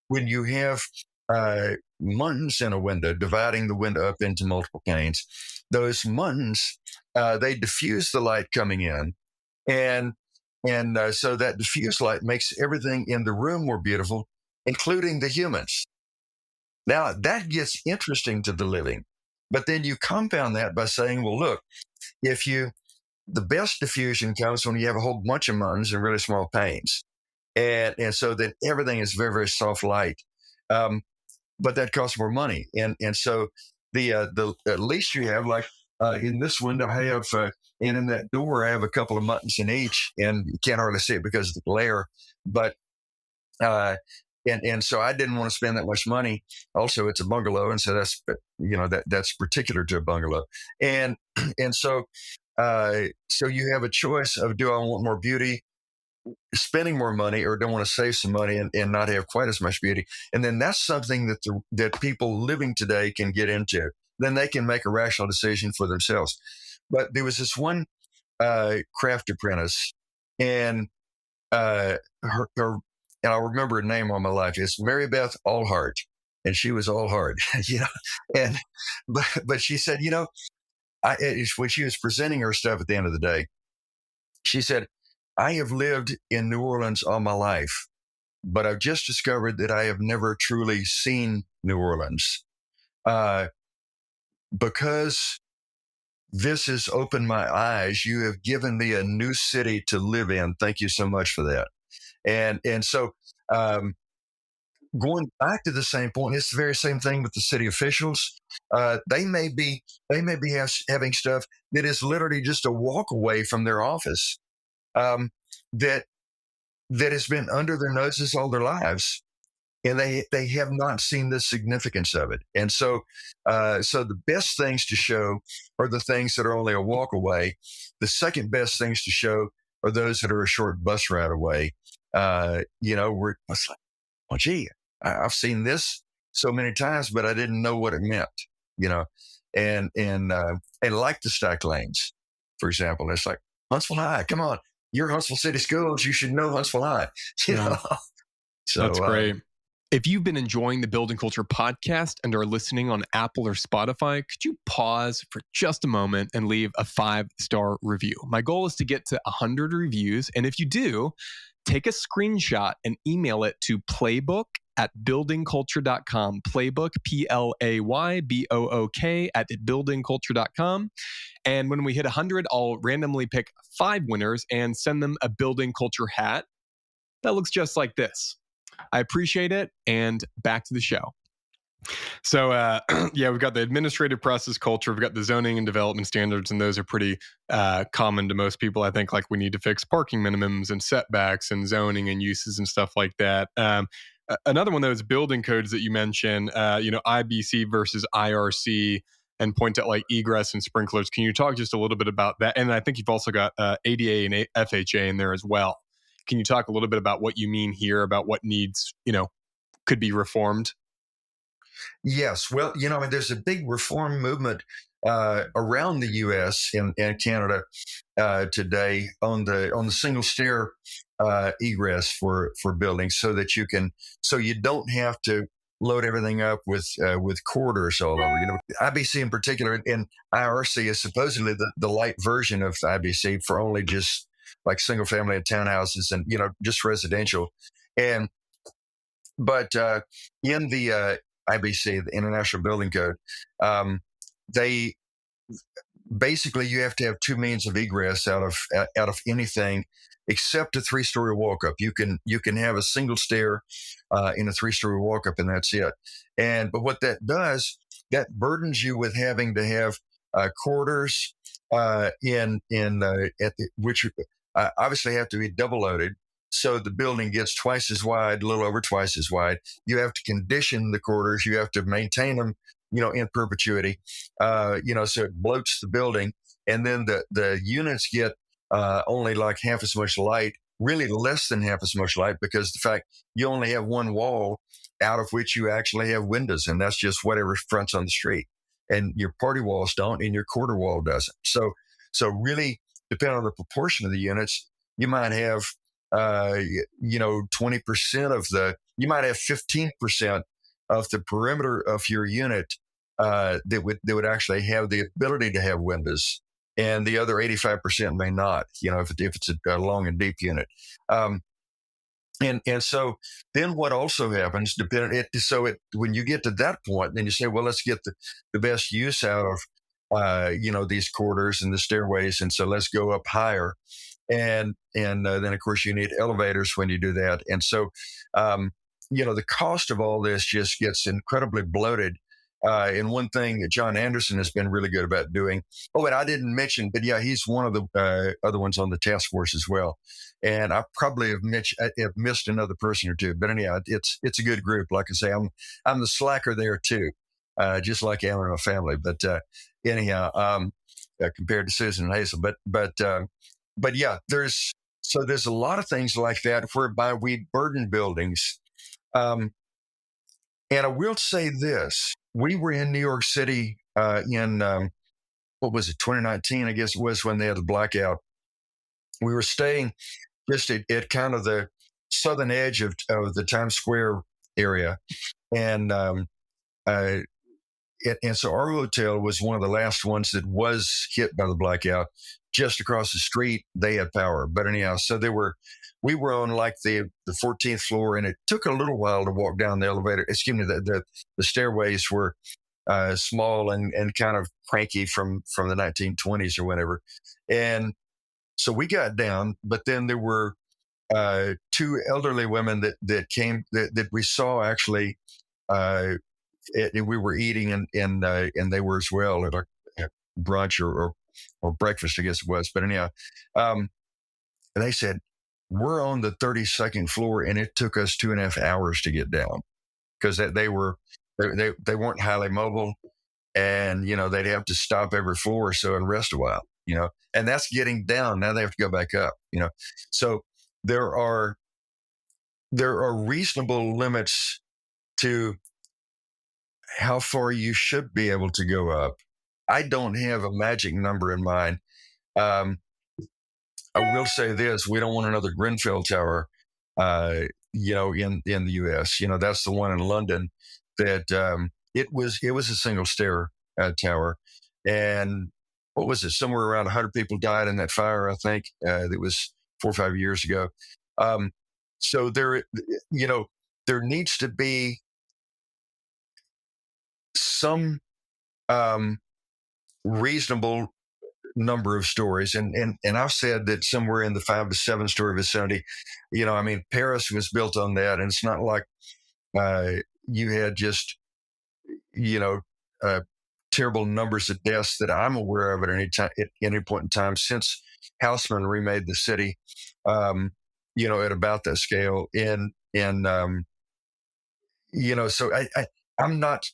when you have muntins in a window, dividing the window up into multiple panes, those muntins, they diffuse the light coming in, and so that diffuse light makes everything in the room more beautiful, including the humans. Now that gets interesting to the living, but then you compound that by saying, well, look, the best diffusion comes when you have a whole bunch of muntins and really small panes, and so that everything is very, very soft light. But that costs more money, and so the at least you have, like in this window I have, and in that door I have a couple of muntins in each, and you can't hardly see it because of the glare. But and so I didn't want to spend that much money. Also, it's a bungalow, and so that's particular to a bungalow, and so so you have a choice of, do I want more beauty, spending more money, or don't want to save some money and not have quite as much beauty? And then that's something that people living today can get into. Then they can make a rational decision for themselves. But there was this one craft apprentice, and her and I'll remember her name all my life. It's Mary Beth Allhart, and she was all hard, And but she said, when she was presenting her stuff at the end of the day, she said, I have lived in New Orleans all my life, but I've just discovered that I have never truly seen New Orleans. Because this has opened my eyes. You have given me a new city to live in. Thank you so much for that. And so going back to the same point, it's the very same thing with the city officials. They may be having stuff that is literally just a walk away from their office. that that has been under their noses all their lives, and they have not seen the significance of it. And so, so the best things to show are the things that are only a walk away. The second best things to show are those that are a short bus ride away. Where it's like, oh, gee, I've seen this so many times, but I didn't know what it meant. You know, and like the stack lanes, for example, it's like Huntsville High. Come on, you're Huntsville City Schools. You should know Huntsville High. You know, so that's great. If you've been enjoying the Building Culture podcast and are listening on Apple or Spotify, could you pause for just a moment and leave a 5-star review? My goal is to get to 100 reviews. And if you do, take a screenshot and email it to playbook@buildingculture.com. Playbook, PLAYBOOK @buildingculture.com. And when we hit 100, I'll randomly pick 5 winners and send them a Building Culture hat that looks just like this. I appreciate it. And back to the show. So, we've got the administrative process culture. We've got the zoning and development standards, and those are pretty common to most people. I think like we need to fix parking minimums and setbacks and zoning and uses and stuff like that. Another one, those building codes that you mentioned, IBC versus IRC, and point at like egress and sprinklers. Can you talk just a little bit about that? And I think you've also got ADA and FHA in there as well. Can you talk a little bit about what you mean here, about what needs, could be reformed? Yes. Well, there's a big reform movement around the U.S. and Canada today on the single stair egress for buildings, so that so you don't have to load everything up with corridors all over. IBC in particular, and IRC is supposedly the light version of IBC for only just like single family and townhouses and, just residential. But in the IBC, the International Building Code, they basically, you have to have 2 means of egress out of anything except a 3-story walk-up. You can have a single stair in a 3-story walk-up, and that's it. But what that does, that burdens you with having to have corridors which obviously have to be double loaded. So the building gets twice as wide, a little over twice as wide. You have to condition the corridors. You have to maintain them, in perpetuity. So it bloats the building. And then the units get only like half as much light, really less than half as much light, because the fact you only have one wall out of which you actually have windows, and that's just whatever fronts on the street. And your party walls don't, and your quarter wall doesn't. So really, depending on the proportion of the units, you might have 20% you might have 15% of the perimeter of your unit that would actually have the ability to have windows, and the other 85% may not. If it's a long and deep unit. And so then what also happens, when you get to that point, then you say, well, let's get the best use out of these corridors and the stairways, and so let's go up higher. And then of course you need elevators when you do that. And so the cost of all this just gets incredibly bloated. And one thing that John Anderson has been really good about doing. Oh, and I didn't mention, but yeah, he's one of the other ones on the task force as well. And I probably have missed another person or two. But anyhow, it's a good group. Like I say, I'm the slacker there too, just like Alan and my family. But anyhow, compared to Susan and Hazel, but yeah, there's a lot of things like that whereby we burden buildings. And I will say this: we were in New York City in what was it, 2019? I guess it was, when they had the blackout. We were staying just at kind of the southern edge of the Times Square area, and so our hotel was one of the last ones that was hit by the blackout. Just across the street, they had power. But anyhow, so we were on like the 14th floor, and it took a little while to walk down the elevator. Excuse me, the stairways were small and kind of cranky from the 1920s or whatever. And so we got down, but then there were 2 elderly women that came that we saw actually. We were eating and they were as well at a brunch or breakfast, I guess it was. But anyhow, And they said, we're on the 32nd floor, and it took us 2.5 hours to get down because they weren't highly mobile, and they'd have to stop every floor or so and rest a while. And that's getting down. Now they have to go back up. So there are reasonable limits to how far you should be able to go up. I don't have a magic number in mind. I will say this: we don't want another Grenfell Tower, in the U.S. That's the one in London that it was a single stair tower, and what was it? Somewhere around 100 people died in that fire. I think that was 4 or 5 years ago. So there needs to be some reasonable number of stories, and I've said that somewhere in the 5 to 7 story vicinity. Paris was built on that, and it's not like you had just you know uh, terrible numbers of deaths that I'm aware of at any point in time since Haussmann remade the city. At about that scale. So I'm not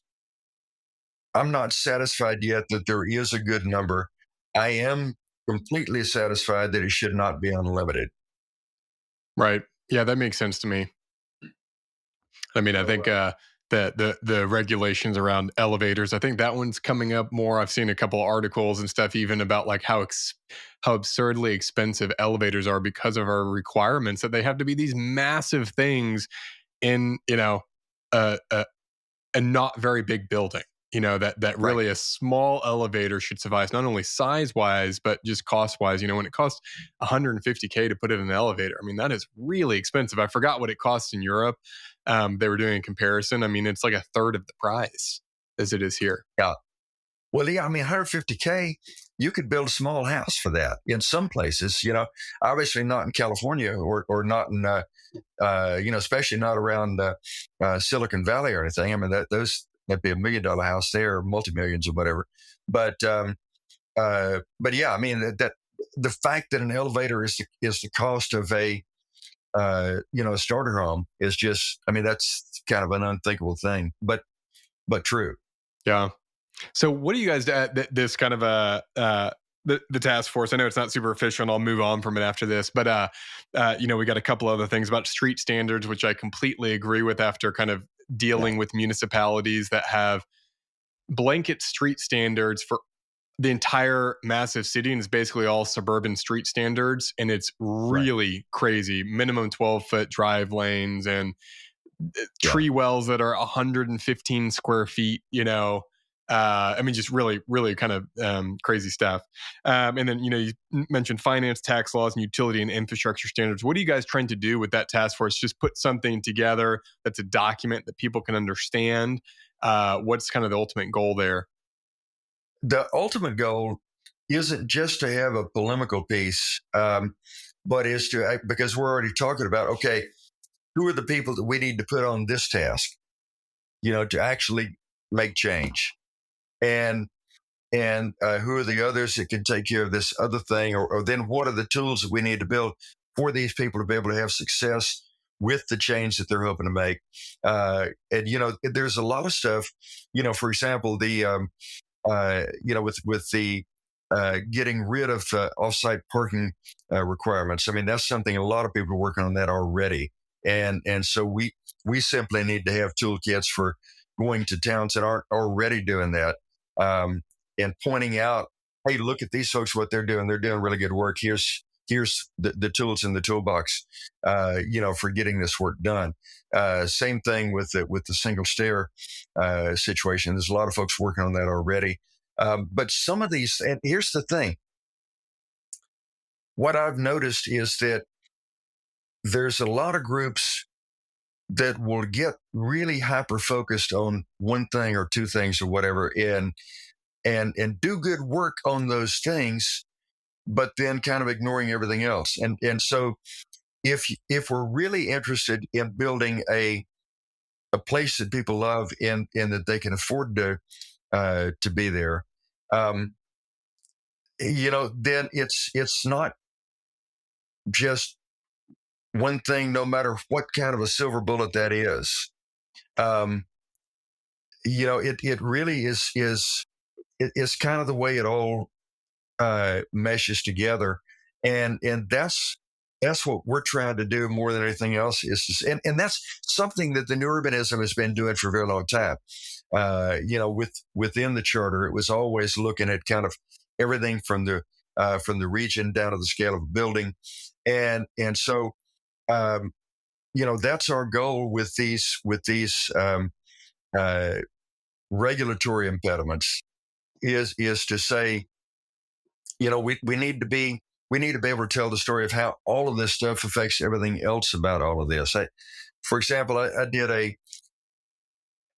I'm not satisfied yet that there is a good number. I am completely satisfied that it should not be unlimited. Right. Yeah, that makes sense to me. I mean, I think the regulations around elevators, I think that one's coming up more. I've seen a couple of articles and stuff even about like how absurdly expensive elevators are because of our requirements that they have to be these massive things in, a not very big building. That Right. really a small elevator should suffice, not only size wise, but just cost wise. When it costs 150K to put in an elevator, I mean, that is really expensive. I forgot what it costs in Europe. They were doing a comparison. I mean, it's like a third of the price as it is here. Yeah. Well, yeah, 150K, you could build a small house for that in some places, obviously not in California or not in, especially not around Silicon Valley or anything. I mean, that'd be $1 million house there, multi-millions or whatever. But yeah, that the fact that an elevator is the cost of a starter home is just, that's kind of an unthinkable thing, but true. Yeah. So, what do you guys this kind of the task force? I know it's not super official, and I'll move on from it after this. But we got a couple other things about street standards, which I completely agree with. After kind of dealing with municipalities that have blanket street standards for the entire massive city, and it's basically all suburban street standards, and it's Right. really crazy. Minimum 12-foot drive lanes and Yeah. tree wells that are 115 square feet, just really, really kind of crazy stuff. And then, you mentioned finance, tax laws, and utility and infrastructure standards. What are you guys trying to do with that task force? Just put something together that's a document that people can understand. What's kind of the ultimate goal there? The ultimate goal isn't just to have a polemical piece, but is to, because we're already talking about, okay, who are the people that we need to put on this task, to actually make change, and who are the others that can take care of this other thing, or then what are the tools that we need to build for these people to be able to have success with the change that they're hoping to make. And there's a lot of stuff, for example, with the getting rid of off-site parking requirements. That's something a lot of people are working on that already, and so we simply need to have toolkits for going to towns that aren't already doing that, and pointing out, hey, look at these folks, what they're doing. They're doing really good work. Here's the tools in the toolbox, for getting this work done. Same thing with the single stair situation. There's a lot of folks working on that already. But some of these, and here's the thing, what I've noticed is that there's a lot of groups that will get really hyper focused on one thing or two things or whatever, and do good work on those things, but then kind of ignoring everything else. And so if we're really interested in building a place that people love, and that they can afford to be there, then it's not just one thing, no matter what kind of a silver bullet that is. Um, it really is kind of the way it all meshes together, and that's what we're trying to do more than anything else and that's something that the new urbanism has been doing for a very long time. Within the charter, it was always looking at kind of everything from the region down to the scale of a building, and so um, that's our goal with these uh, regulatory impediments is to say, we need to be able to tell the story of how all of this stuff affects everything else about all of this. For example, I did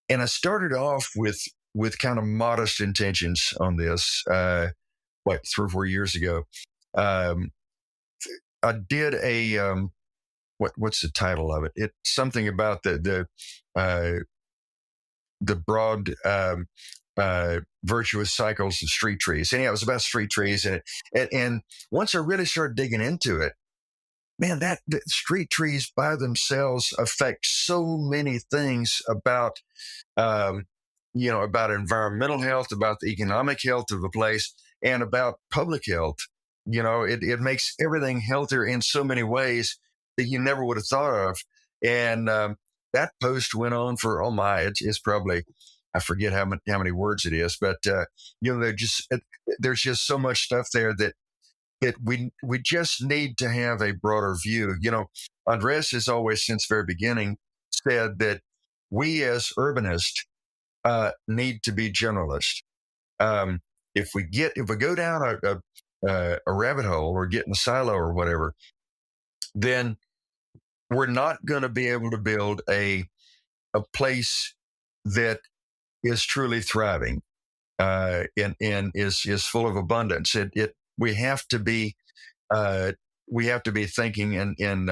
and I started off with kind of modest intentions on this. 3 or 4 years ago, um, I did what's the title of it? It's something about the broad virtuous cycles of street trees. Anyhow, it was about street trees, and once I really started digging into it, man, that street trees by themselves affect so many things um, about environmental health, about the economic health of a place, and about public health. It makes everything healthier in so many ways that you never would have thought of. And that post went on for, it's probably, I forget how many words it is, but there's just so much stuff there that we just need to have a broader view. Andres has always, since the very beginning, said that we as urbanists need to be generalists. Um, if we go down a rabbit hole or get in a silo or whatever, then we're not going to be able to build a place that is truly thriving, and is full of abundance. We have to be uh, we have to be thinking in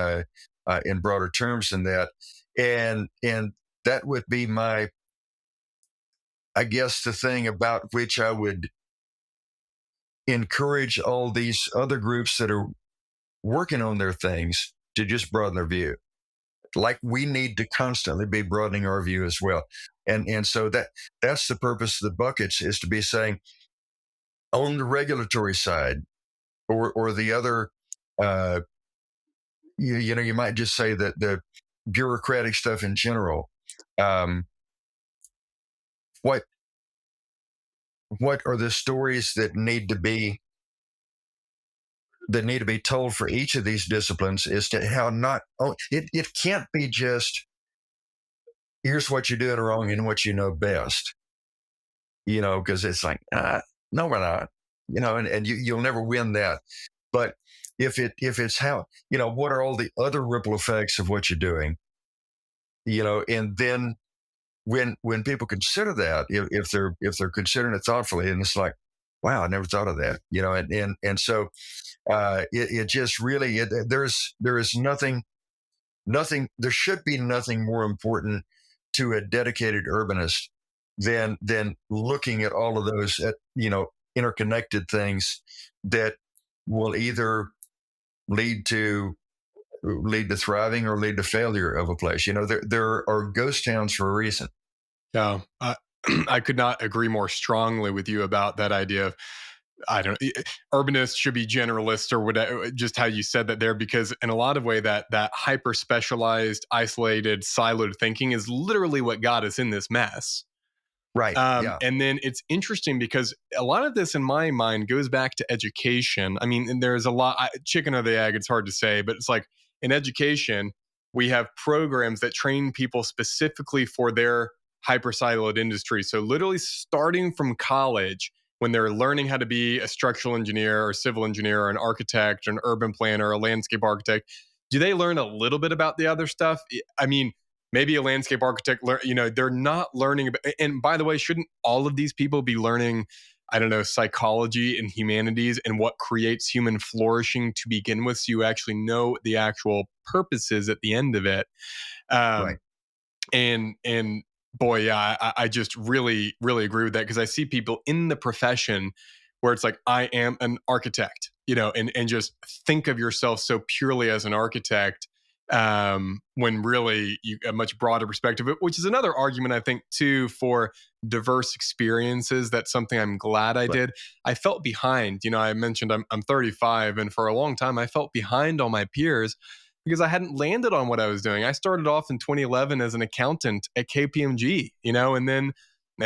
broader terms than that, and that would be I guess, the thing about which I would encourage all these other groups that are working on their things to just broaden their view. Like, we need to constantly be broadening our view as well. And so that's the purpose of the buckets, is to be saying, on the regulatory side, or the other, uh, you might just say that the bureaucratic stuff in general. Um, what what are the stories that need to be told for each of these disciplines, is to how not it can't be just, here's what you're doing wrong and what you know best, because it's like, no, we're not, and you'll never win that. But if it's how, what are all the other ripple effects of what you're doing, and then when people consider that, if they're considering it thoughtfully, and it's like, wow, I never thought of that, and so it just really, there is there should be nothing more important to a dedicated urbanist than looking at all of those interconnected things that will either lead to thriving or lead to failure of a place. There are ghost towns for a reason. Yeah. I could not agree more strongly with you about that idea of, I don't know, urbanists should be generalists or whatever, just how you said that there, because in a lot of way that hyper specialized, isolated, siloed thinking is literally what got us in this mess. Right. Yeah. And then it's interesting because a lot of this in my mind goes back to education. I mean, and there's a lot, chicken or the egg, it's hard to say, but it's like in education, we have programs that train people specifically for their hyper siloed industry. So literally starting from college, when they're learning how to be a structural engineer or civil engineer or an architect or an urban planner or a landscape architect, do they learn a little bit about the other stuff? I mean, maybe a landscape architect, they're not learning about, and by the way, shouldn't all of these people be learning, I don't know, psychology and humanities and what creates human flourishing to begin with, so you actually know the actual purposes at the end of it? Right. And boy, yeah, I just really agree with that, because I see people in the profession where it's like, I am an architect, and just think of yourself so purely as an architect, when really a much broader perspective, which is another argument I think too for diverse experiences. That's something I'm glad I did. I felt behind. I mentioned I'm 35, and for a long time I felt behind all my peers because I hadn't landed on what I was doing. I started off in 2011 as an accountant at KPMG, and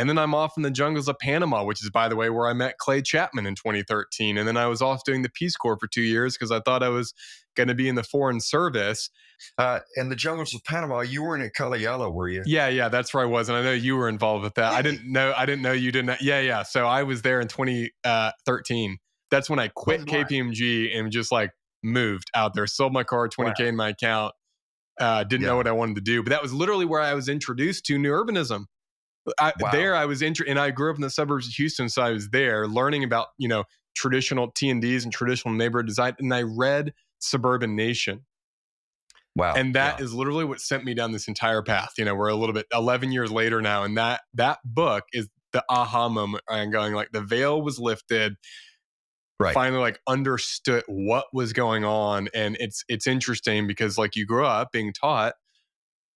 then I'm off in the jungles of Panama, which is, by the way, where I met Clay Chapman in 2013. And then I was off doing the Peace Corps for 2 years because I thought I was going to be in the foreign service. In the jungles of Panama, you weren't at Caluyala, were you? Yeah, that's where I was, and I know you were involved with that. Really? I didn't know you didn't. Yeah. So I was there in 2013. That's when I quit KPMG and just moved out there, sold my car, $20K in my account. Didn't know what I wanted to do, but that was literally where I was introduced to new urbanism. There I was and I grew up in the suburbs of Houston, so I was there learning about traditional T&Ds and traditional neighborhood design, and I read Suburban Nation. Wow. And that is literally what sent me down this entire path. We're a little bit 11 years later now, and that book is the aha moment. I'm going the veil was lifted. Right. Finally understood what was going on, and it's interesting because you grew up being taught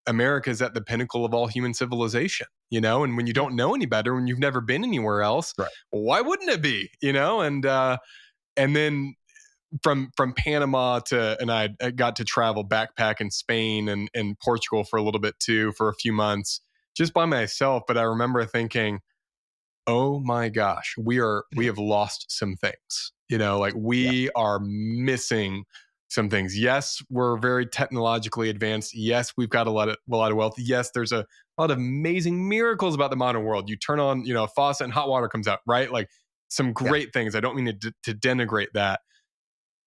America is at the pinnacle of all human civilization, and when you don't know any better, when you've never been anywhere else, why wouldn't it be, and then from Panama and I got to travel backpack in Spain and Portugal for a little bit too, for a few months just by myself. But I remember thinking, oh my gosh, we have lost some things, we are missing some things. Yes, we're very technologically advanced. Yes, we've got a lot of wealth. Yes, there's a lot of amazing miracles about the modern world. You turn on, a faucet and hot water comes out, right? Some great things. I don't mean to denigrate that.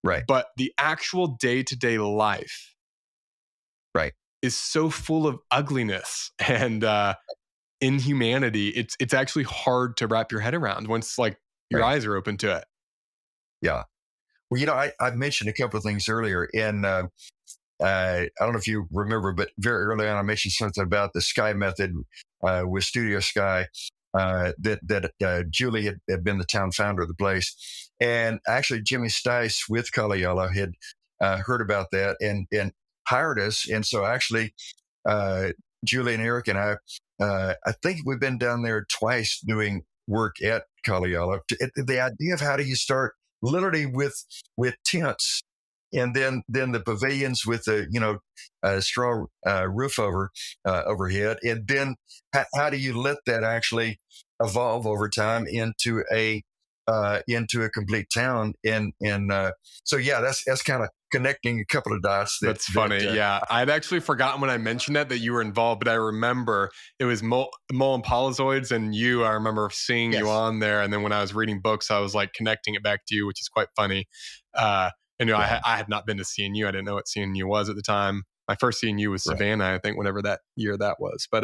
Right. But the actual day-to-day life is so full of ugliness and inhumanity. It's actually hard to wrap your head around once your eyes are open to it. Yeah. Well, I mentioned a couple of things earlier, and I don't know if you remember, but very early on, I mentioned something about the Sky method with Studio Sky, that Julie had been the town founder of the place. And actually, Jimmy Stice with Caluyala had heard about that and hired us. And so actually, Julie and Eric and I think we've been down there twice doing work at Caluyala. The idea of how do you start literally with tents, and then the pavilions with the straw roof overhead, and then how do you let that actually evolve over time into a complete town? And so that's kind of connecting a couple of dots. That's funny. Yeah, I'd actually forgotten when I mentioned that you were involved, but I remember it was Mole and Polyzoids and you. I remember seeing you on there, and then when I was reading books, I was connecting it back to you, which is quite funny. I had not been to CNU. I didn't know what CNU was at the time. My first CNU was Savannah, I think, whenever that year that was. But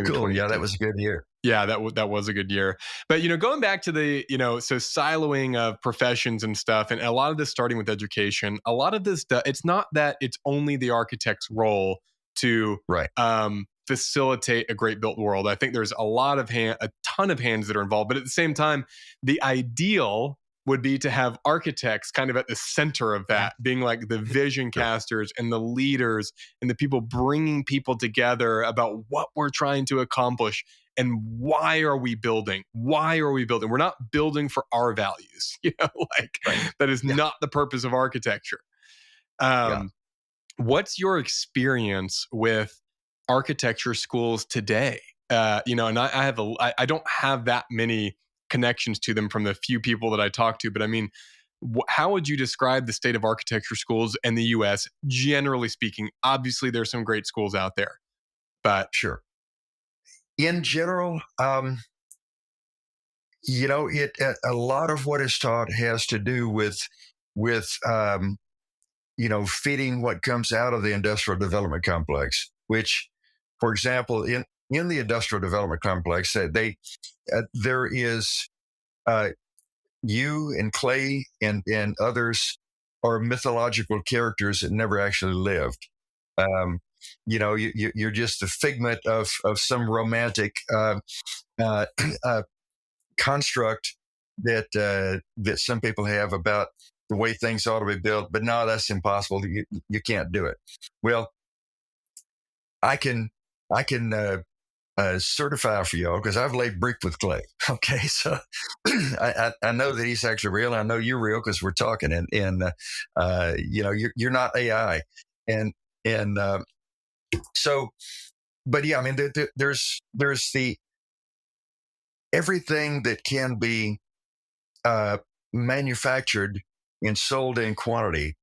cool. Yeah, that was a good year. Yeah, that was a good year. But, going back to the, so siloing of professions and stuff, and a lot of this starting with education, a lot of this, it's not that it's only the architect's role to facilitate a great built world. I think there's a ton of hands that are involved. But at the same time, the ideal would be to have architects kind of at the center of that, being the vision casters and the leaders and the people bringing people together about what we're trying to accomplish. And why are we building? We're not building for our values. That is not the purpose of architecture. What's your experience with architecture schools today? And I don't have that many connections to them from the few people that I talk to, but I mean, how would you describe the state of architecture schools in the U.S., generally speaking? Obviously, there's some great schools out there, but sure. In general, a lot of what is taught has to do with feeding what comes out of the industrial development complex. Which, for example, in the industrial development complex, there is you and Clay and others are mythological characters that never actually lived. You're just a figment of some romantic construct that some people have about the way things ought to be built, but no, that's impossible. You can't do it. Well, I can certify for y'all because I've laid brick with clay. Okay, so I know that he's actually real. I know you're real because we're talking, and you're not AI, and and so, but yeah, I mean, there's the everything that can be manufactured and sold in quantity.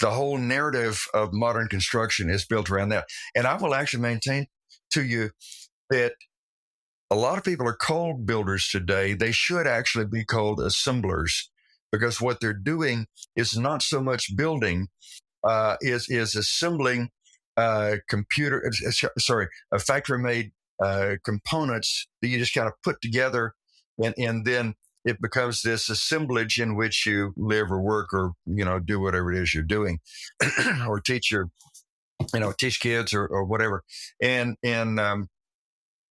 The whole narrative of modern construction is built around that, and I will actually maintain to you that a lot of people are called builders today. They should actually be called assemblers because what they're doing is not so much building, is assembling factory made components that you just kind of put together, and then it becomes this assemblage in which you live or work or do whatever it is you're doing, or teach kids or whatever, and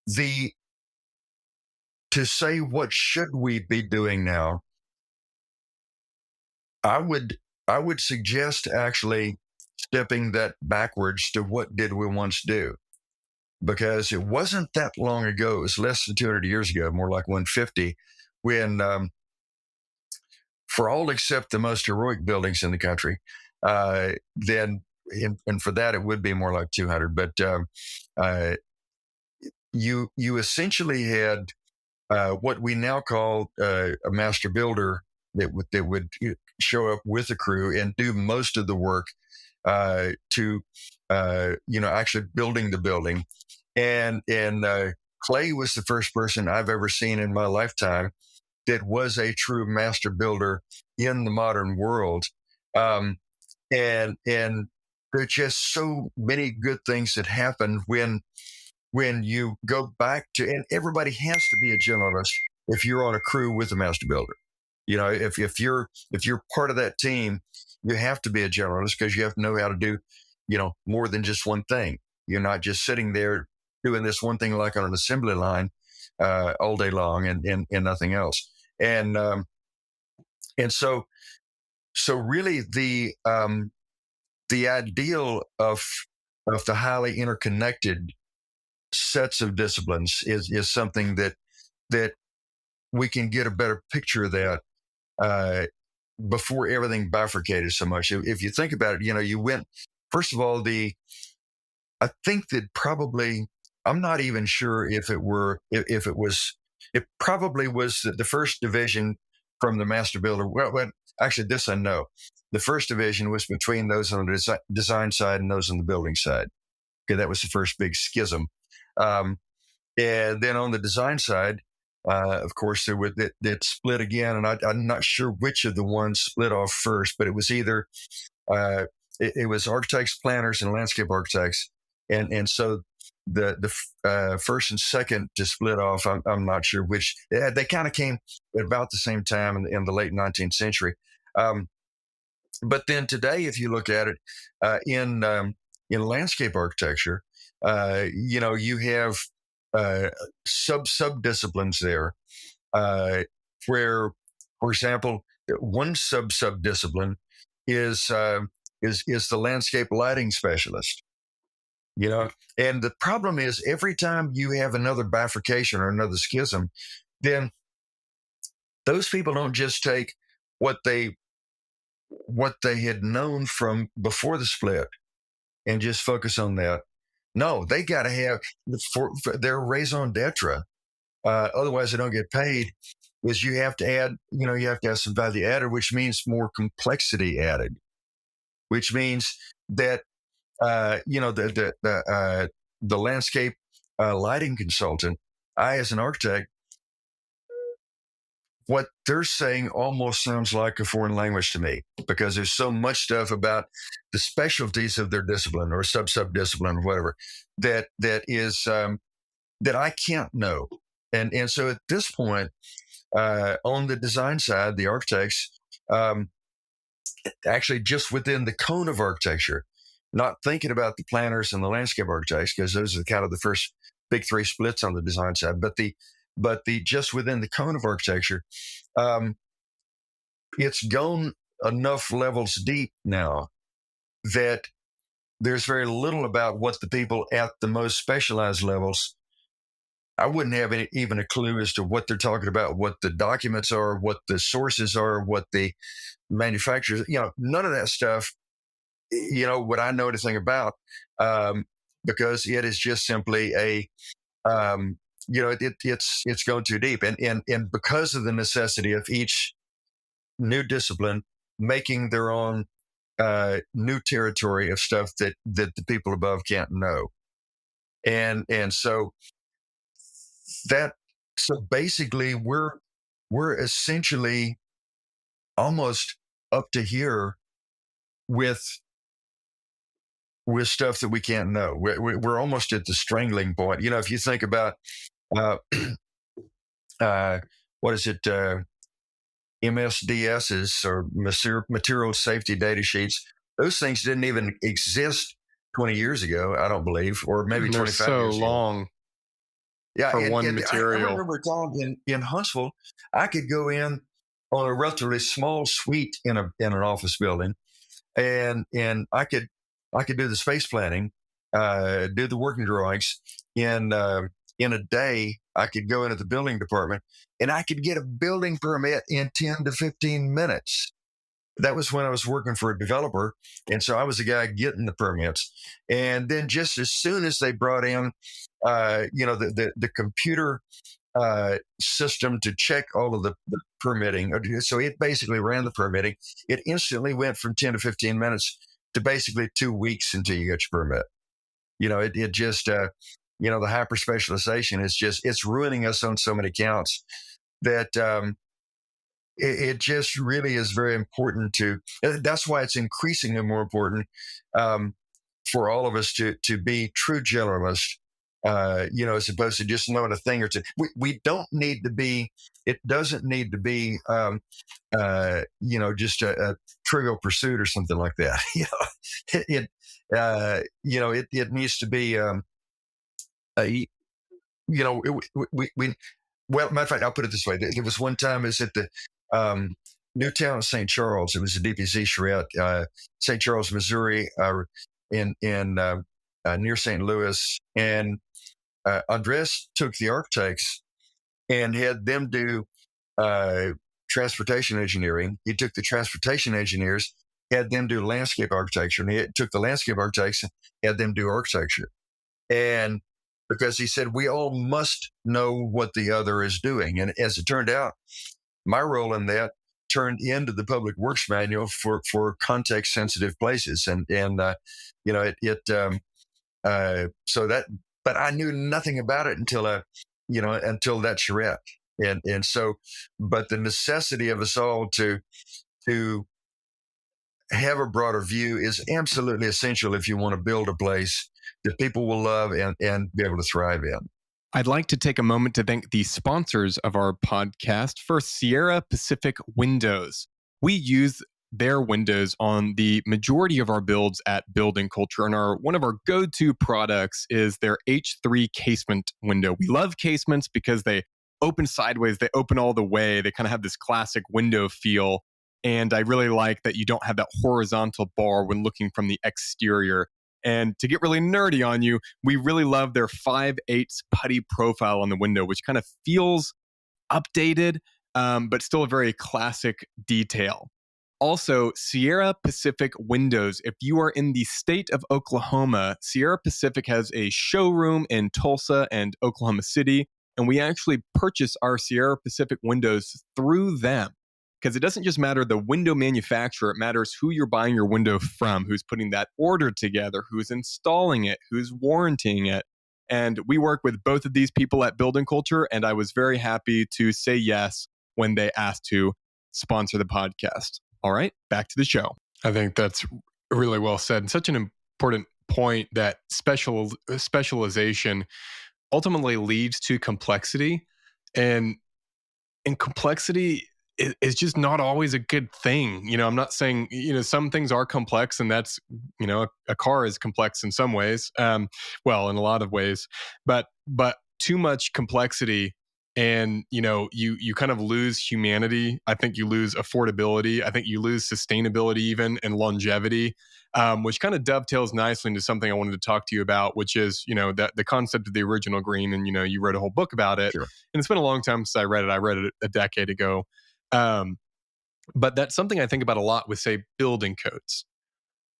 the to say what should we be doing now, I would suggest actually stepping that backwards to what did we once do, because it wasn't that long ago. It was less than 200 years ago, more like 150, when for all except the most heroic buildings in the country, then and for that it would be more like 200, but you essentially had what we now call a master builder that would show up with a crew and do most of the work to actually building the building. And Clay was the first person I've ever seen in my lifetime that was a true master builder in the modern world. And there's just so many good things that happen when you go back to, and everybody has to be a generalist if you're on a crew with a master builder. If you're part of that team, you have to be a generalist because you have to know how to do, more than just one thing. You're not just sitting there doing this one thing like on an assembly line all day long and nothing else. And so really the ideal of the highly interconnected sets of disciplines is something that we can get a better picture of that before everything bifurcated so much. If you think about it, you went, first of all, I think that probably, I'm not even sure if it probably was the first division from the master builder. Well, actually this I know. The first division was between those on the design side and those on the building side. Okay, that was the first big schism. And then on the design side, of course, there was that split again, and I'm not sure which of the ones split off first, but it was either it was architects, planners, and landscape architects, and so the first and second to split off, I'm not sure which. They kind of came at about the same time in the late 19th century. But then today, if you look at it in landscape architecture, you have sub disciplines there, where, for example, one sub discipline is the landscape lighting specialist. And the problem is every time you have another bifurcation or another schism, then those people don't just take what they had known from before the split and just focus on that. No, they got to have for their raison d'etre. Otherwise, they don't get paid. Is you have to add, you have to have some value added, which means more complexity added, which means that the landscape lighting consultant, I as an architect, what they're saying almost sounds like a foreign language to me, because there's so much stuff about the specialties of their discipline or sub discipline or whatever that is that I can't know. And so at this point, on the design side, the architects, actually just within the cone of architecture, not thinking about the planners and the landscape architects, because those are kind of the first big three splits on the design side, but the just within the cone of architecture, it's gone enough levels deep now that there's very little about what the people at the most specialized levels. I wouldn't have even a clue as to what they're talking about, what the documents are, what the sources are, what the manufacturers, none of that stuff, would I know anything about, because it is just simply it's going too deep. And because of the necessity of each new discipline making their own new territory of stuff that the people above can't know. And so basically we're essentially almost up to here with stuff that we can't know. We're almost at the strangling point. If you think about uh, what is it, MSDSs or material safety data sheets, those things didn't even exist 20 years ago, I don't believe, or maybe 25 so years ago. long. Yeah, for and, one and material. I remember talking in Huntsville, I could go in on a relatively small suite in an office building, and I could do the space planning, do the working drawings in a day. I could go into the building department and I could get a building permit in 10 to 15 minutes. That was when I was working for a developer, and so I was the guy getting the permits. And then just as soon as they brought in, the computer system to check all of the permitting, so it basically ran the permitting. It instantly went from 10 to 15 minutes to basically 2 weeks until you got your permit. It just, the hyper specialization is it's ruining us on so many counts that it just really is very important that's why it's increasingly more important for all of us to be true generalists, as opposed to just knowing a thing or two. We don't need to be, it doesn't need to be, just a trivial pursuit or something like that. It needs to be, well, matter of fact, I'll put it this way. There was one time, it's at the Newtown, St. Charles. It was a DPZ charrette, St. Charles, Missouri, in near St. Louis. And Andres took the architects and had them do transportation engineering. He took the transportation engineers, had them do landscape architecture, and he took the landscape architects and had them do architecture. And because he said, we all must know what the other is doing. And as it turned out, my role in that turned into the public works manual for context sensitive places. So that, but I knew nothing about it until that charrette. And so, but the necessity of us all to have a broader view is absolutely essential if you want to build a place that people will love and be able to thrive in. I'd like to take a moment to thank the sponsors of our podcast. First, Sierra Pacific Windows. We use their windows on the majority of our builds at Building Culture, and one of our go-to products is their H3 casement window. We love casements because they open sideways, they open all the way, they kind of have this classic window feel, and I really like that you don't have that horizontal bar when looking from the exterior. And to get really nerdy on you, we really love their 5/8 putty profile on the window, which kind of feels updated, but still a very classic detail. Also, Sierra Pacific Windows. If you are in the state of Oklahoma, Sierra Pacific has a showroom in Tulsa and Oklahoma City, and we actually purchase our Sierra Pacific windows through them. Because it doesn't just matter the window manufacturer, it matters who you're buying your window from, who's putting that order together, who's installing it, who's warranting it. And we work with both of these people at Building Culture, and I was very happy to say yes when they asked to sponsor the podcast. All right, back to the show. I think that's really well said. And such an important point that specialization ultimately leads to complexity. And complexity is just not always a good thing. I'm not saying, some things are complex, and that's, a car is complex in some ways. Well, in a lot of ways, but too much complexity and you kind of lose humanity. I think you lose affordability. I think you lose sustainability even, and longevity, which kind of dovetails nicely into something I wanted to talk to you about, which is that the concept of the original green. And you wrote a whole book about it, Sure. and it's been a long time since I read it. I read it a decade ago, but that's something I think about a lot with, say, building codes.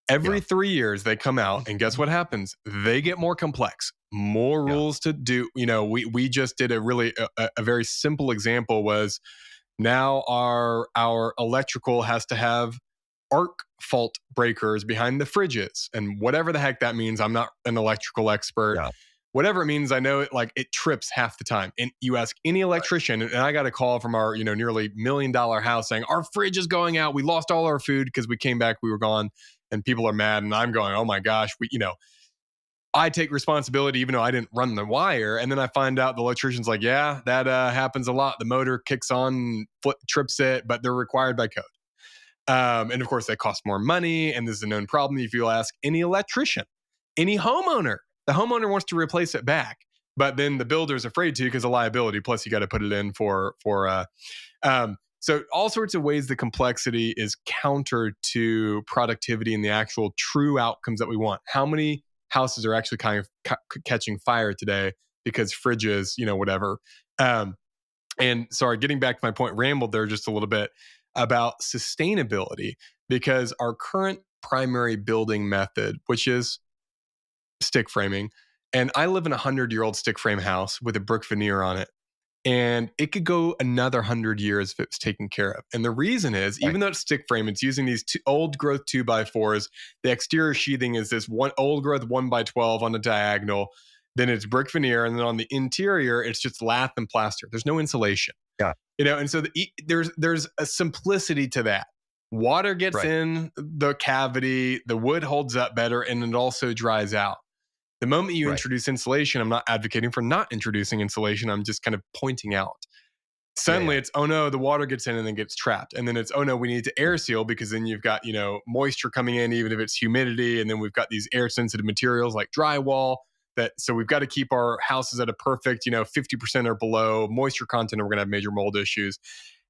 Every 3 years they come out, and guess what happens? They get more complex, more rules to do. We just did a very simple example was, now our electrical has to have arc fault breakers behind the fridges, and whatever the heck that means. I'm not an electrical expert. Yeah. Whatever it means, I know it trips half the time. And you ask any electrician, and I got a call from our nearly $1 million house saying our fridge is going out. We lost all our food because we came back, we were gone, and people are mad. And I'm going, oh my gosh, I take responsibility even though I didn't run the wire. And then I find out the electrician's like, yeah, that happens a lot. The motor kicks on, trips it, but they're required by code. And of course, they cost more money. And this is a known problem if you ask any electrician, any homeowner. The homeowner wants to replace it back, but then the builder's afraid to because of liability. Plus, you got to put it in for. So all sorts of ways the complexity is counter to productivity and the actual true outcomes that we want. How many houses are actually kind of catching fire today because fridges, whatever. And sorry, getting back to my point, rambled there just a little bit about sustainability, because our current primary building method, which is stick framing, and I live in a 100-year-old stick frame house with a brick veneer on it, and it could go another 100 years if it was taken care of. And the reason is, even though it's stick frame, it's using these old growth 2x4s. The exterior sheathing is this one old growth 1x12 on the diagonal. Then it's brick veneer, and then on the interior, it's just lath and plaster. There's no insulation. Yeah. And so there's a simplicity to that. Water gets in the cavity, the wood holds up better, and it also dries out. The moment you introduce insulation, I'm not advocating for not introducing insulation. I'm just kind of pointing out. Suddenly it's, oh no, the water gets in and then gets trapped. And then it's, oh no, we need to air seal, because then you've got, moisture coming in, even if it's humidity. And then we've got these air sensitive materials like drywall. So we've got to keep our houses at a perfect, 50% or below moisture content, or we're going to have major mold issues.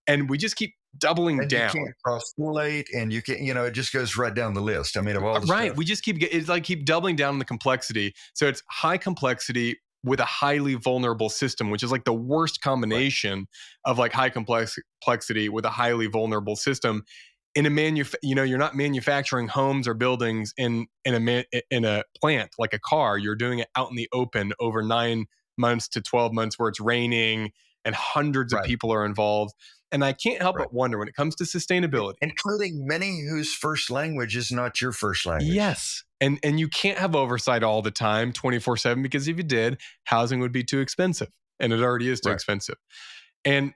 And we just keep doubling down. You can't cross-pollinate, and you can't, it just goes right down the list. I mean, of all the right. stuff. We just keep doubling down on the complexity. So it's high complexity with a highly vulnerable system, which is like the worst combination of like high complexity with a highly vulnerable system. In a you're not manufacturing homes or buildings in a plant like a car. You're doing it out in the open over 9 months to 12 months where it's raining and hundreds of people are involved. And I can't help but wonder, when it comes to sustainability, including many whose first language is not your first language. Yes. And you can't have oversight all the time, 24/7, because if you did, housing would be too expensive, and it already is too expensive. And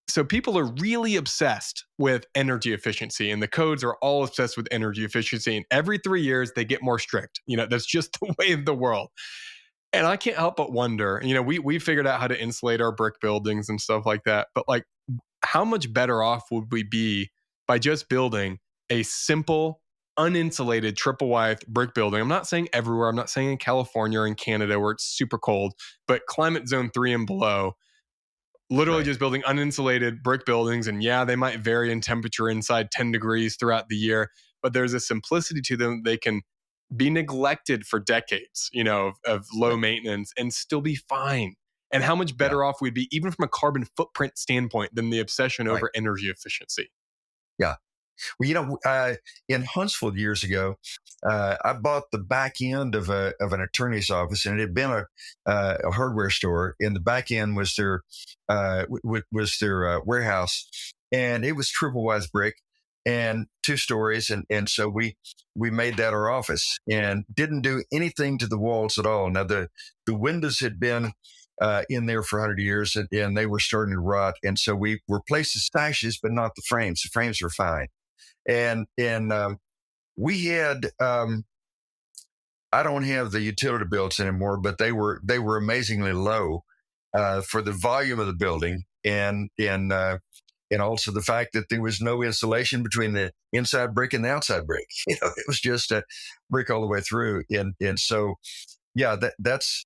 so people are really obsessed with energy efficiency, and the codes are all obsessed with energy efficiency. And every 3 years they get more strict. That's just the way of the world. And I can't help but wonder, we figured out how to insulate our brick buildings and stuff like that. But like, how much better off would we be by just building a simple, uninsulated triple wide brick building? I'm not saying everywhere. I'm not saying in California or in Canada where it's super cold, but climate zone 3 and below, literally just building uninsulated brick buildings. And yeah, they might vary in temperature inside 10 degrees throughout the year, but there's a simplicity to them. They can be neglected for decades, of low maintenance, and still be fine. And how much better off we'd be, even from a carbon footprint standpoint, than the obsession over energy efficiency. Yeah. Well, in Huntsville years ago, I bought the back end of an attorney's office, and it had been a hardware store. And the back end was their warehouse, and it was triple wide brick and 2 stories, and so we made that our office, and didn't do anything to the walls at all. Now the windows had been in there for 100 years, and they were starting to rot, and so we replaced the sashes, but not the frames. The frames were fine. And we had, I don't have the utility bills anymore, but they were amazingly low for the volume of the building, and also the fact that there was no insulation between the inside brick and the outside brick. It was just a brick all the way through. And so, yeah, that's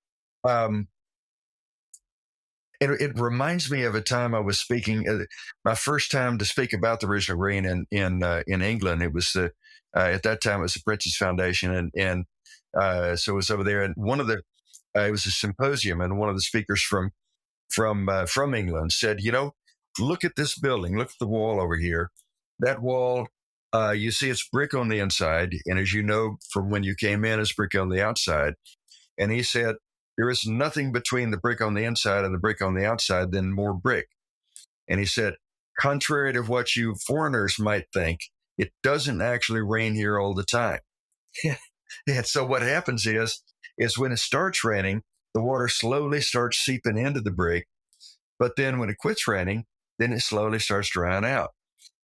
it reminds me of a time I was speaking, my first time to speak about the original green in England. It was at that time it was the Princess Foundation, and so it was over there. And one of the it was a symposium, and one of the speakers from England said, look at this building, look at the wall over here. That wall, you see, it's brick on the inside, and as you know from when you came in, it's brick on the outside. And he said, there is nothing between the brick on the inside and the brick on the outside than more brick. And he said, contrary to what you foreigners might think, it doesn't actually rain here all the time. And so what happens is when it starts raining, the water slowly starts seeping into the brick. But then when it quits raining, then it slowly starts drying out.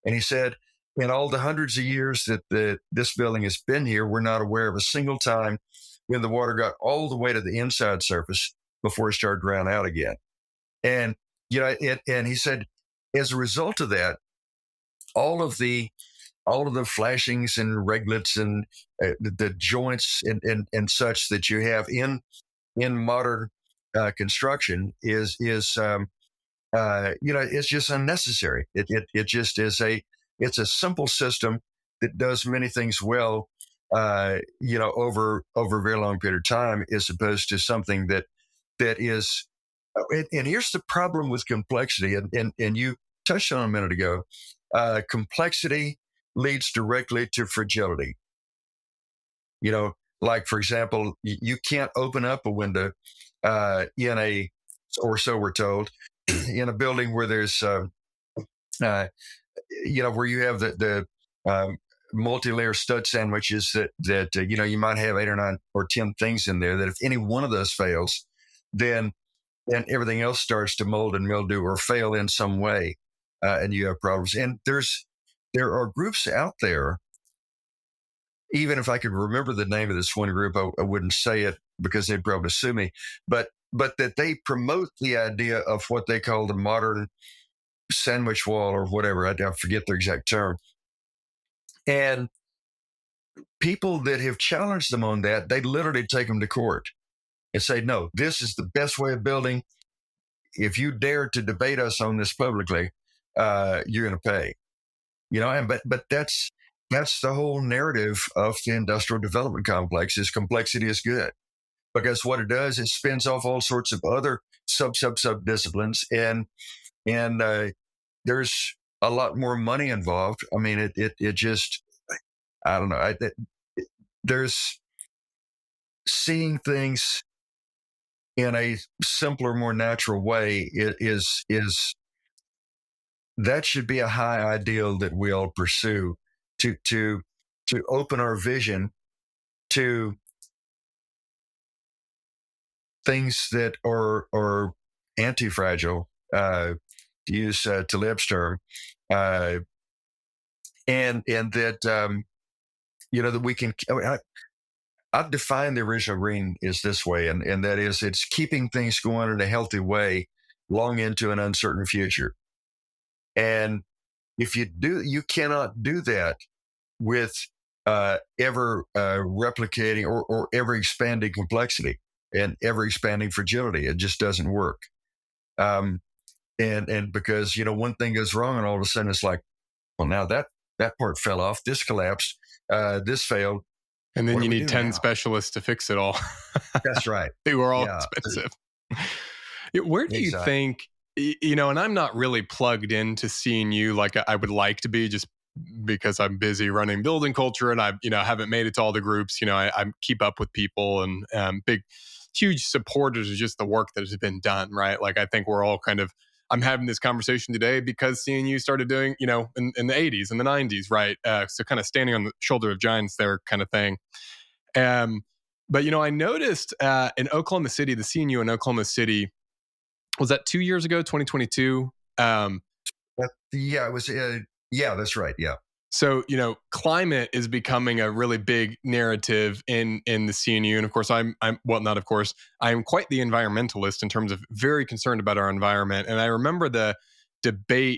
And he said, in all the hundreds of years that this building has been here, we're not aware of a single time when the water got all the way to the inside surface before it started drying out again. And and he said, as a result of that, all of the flashings and reglets and the joints and such that you have in modern construction is it's just unnecessary. It just is it's a simple system that does many things well, over a very long period of time, as opposed to something that is. And here's the problem with complexity, and you touched on a minute ago. Complexity leads directly to fragility. Like for example, you can't open up a window or so we're told, in a building where there's where you have the multi-layer stud sandwiches that you might have 8 or 9 or 10 things in there, that if any one of those fails, then everything else starts to mold and mildew or fail in some way, and you have problems. And there are groups out there. Even if I could remember the name of this one group, I wouldn't say it because they'd probably sue me. But that they promote the idea of what they call the modern sandwich wall or whatever. I forget the exact term. And people that have challenged them on that, they literally take them to court and say, no, this is the best way of building. If you dare to debate us on this publicly, you're going to pay. But that's the whole narrative of the industrial development complex, is complexity is good. Because what it does, it spins off all sorts of other sub disciplines, and there's a lot more money involved. I mean, it just, I don't know. There's seeing things in a simpler, more natural way. It is that should be a high ideal that we all pursue, to open our vision to things that are anti-fragile, to use Taleb's term, and that that we can. I've defined the original green is this way, and that is, it's keeping things going in a healthy way long into an uncertain future. And if you cannot do that with ever replicating or ever expanding complexity and ever expanding fragility. It just doesn't work. And because one thing goes wrong, and all of a sudden it's like, well, now that part fell off, this collapsed, this failed, and then you need 10 specialists to fix it all. That's right. They were all expensive. Where do you think, and I'm not really plugged into CNU like I would like to be, just because I'm busy running building culture, and I haven't made it to all the groups. I keep up with people, and huge supporters of just the work that has been done, right? Like, I think we're all I'm having this conversation today because CNU started doing, in the 80s and the 90s, right? So kind of standing on the shoulder of giants there kind of thing. But, I noticed in Oklahoma City, the CNU in Oklahoma City, was that 2 years ago, 2022? It was. Yeah, that's right. Yeah. So, climate is becoming a really big narrative in the CNU. And of course, I'm quite the environmentalist in terms of very concerned about our environment. And I remember there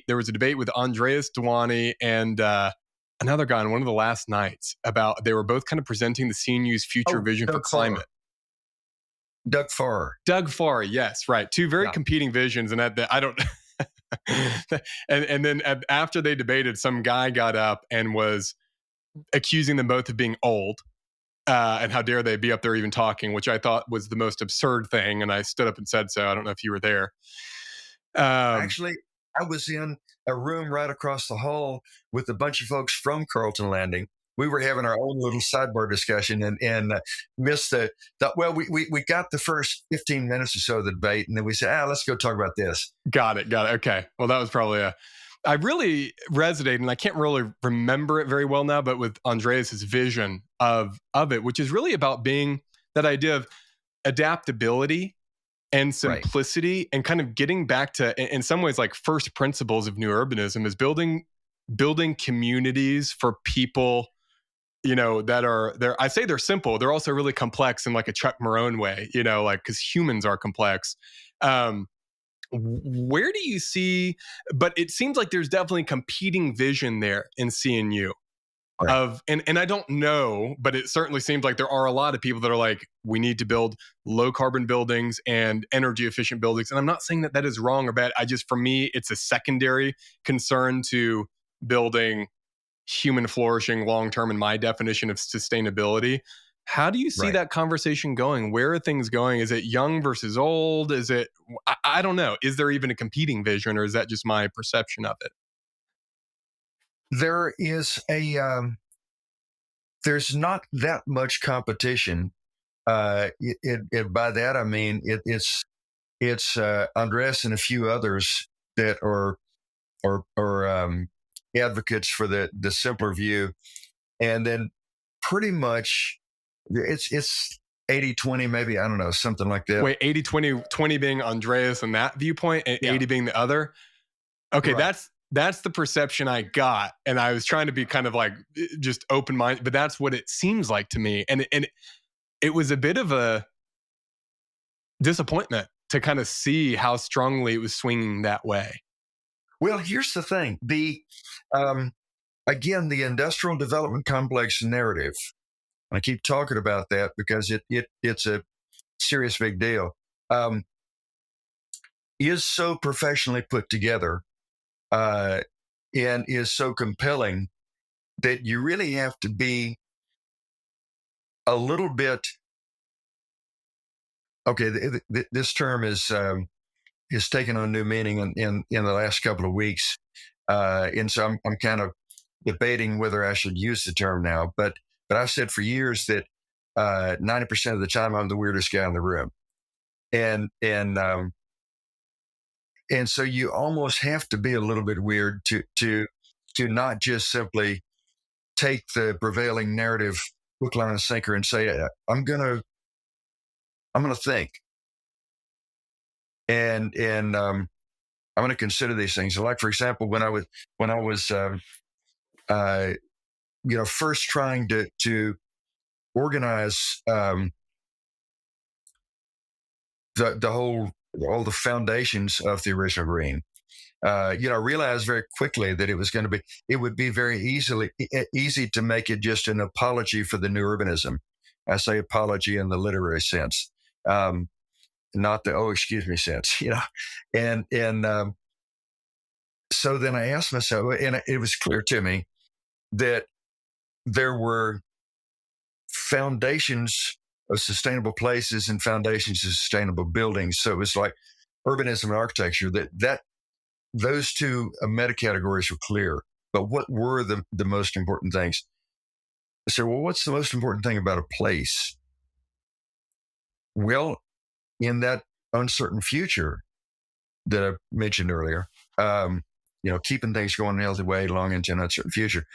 was a debate with Andreas Dewani and another guy on one of the last nights about, they were both kind of presenting the CNU's future vision for climate. Doug Farr. Doug Farr, yes, right. Two very competing visions, and I don't. and then after they debated, some guy got up and was accusing them both of being old. And how dare they be up there even talking, which I thought was the most absurd thing. And I stood up and said so. I don't know if you were there. Actually, I was in a room right across the hall with a bunch of folks from Carlton Landing. We were having our own little sidebar discussion and missed well, we got the first 15 minutes or so of the debate, and then we said, let's go talk about this. Got it. Okay. Well, that was probably I really resonated, and I can't really remember it very well now, but with Andreas's vision of it, which is really about being that idea of adaptability and simplicity, and kind of getting back to, in some ways, like first principles of new urbanism is building communities for people, that are there. I say they're simple. They're also really complex in like a Chuck Marohn way, like, because humans are complex. Where do you see, but it seems like there's definitely competing vision there in CNU of, and I don't know, but it certainly seems like there are a lot of people that are like, we need to build low carbon buildings and energy efficient buildings. And I'm not saying that that is wrong or bad. For me, it's a secondary concern to building human flourishing long-term in my definition of sustainability. How do you see that conversation going? Where are things going? Is it young versus old? Is it, I don't know. Is there even a competing vision, or is that just my perception of it? There is there's not that much competition. By that, I mean, it's Andres and a few others that are advocates for the simpler view. And then pretty much it's 80-20, maybe, I don't know, something like that. Wait, 80-20 being Andreas and that viewpoint, and 80 being the other? Okay, that's the perception I got. And I was trying to be kind of like just open-minded, but that's what it seems like to me. And it was a bit of a disappointment to kind of see how strongly it was swinging that way. Well, here's the thing. Again, the industrial development complex narrative, I keep talking about that because it's a serious big deal, is so professionally put together and is so compelling that you really have to be a little bit, okay, this term is taken on new meaning in the last couple of weeks. And so I'm kind of debating whether I should use the term now, but I've said for years that 90% of the time I'm the weirdest guy in the room. And so you almost have to be a little bit weird to not just simply take the prevailing narrative, hook, line, and sinker, and say, I'm gonna think, and I'm gonna consider these things. Like, for example, when I was first trying to organize all the foundations of the original green. I realized very quickly that it would be very easy to make it just an apology for the new urbanism. I say apology in the literary sense, not the excuse me sense, and so then I asked myself, and it was clear to me that there were foundations of sustainable places and foundations of sustainable buildings. So it was like urbanism and architecture, that those two meta-categories were clear. But what were the most important things? I said, well, what's the most important thing about a place? Well, in that uncertain future that I mentioned earlier, keeping things going in a healthy way long into an uncertain future.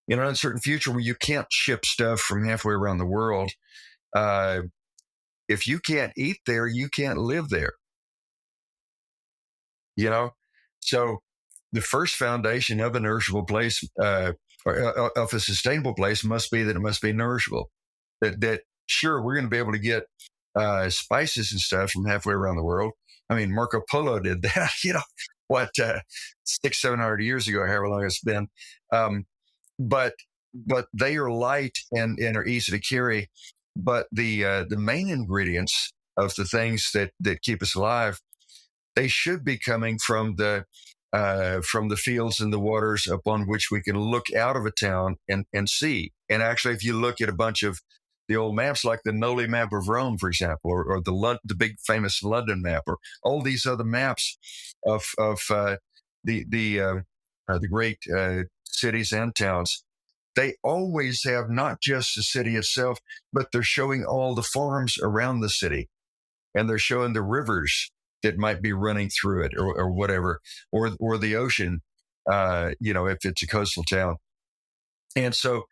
In an uncertain future where you can't ship stuff from halfway around the world, if you can't eat there, you can't live there. So the first foundation of a nourishable place, or of a sustainable place, must be that it must be nourishable. That sure, we're going to be able to get spices and stuff from halfway around the world. I mean, Marco Polo did that, 600-700 years ago, however long it's been. But they are light and are easy to carry. but the main ingredients of the things that keep us alive, they should be coming from the fields and the waters upon which we can look out of a town and see. And actually, if you look at a bunch of the old maps, like the Noli map of Rome, for example, or the big famous London map, or all these other maps of the great cities and towns, they always have not just the city itself, but they're showing all the farms around the city, and they're showing the rivers that might be running through it, or whatever, or the ocean, if it's a coastal town. And so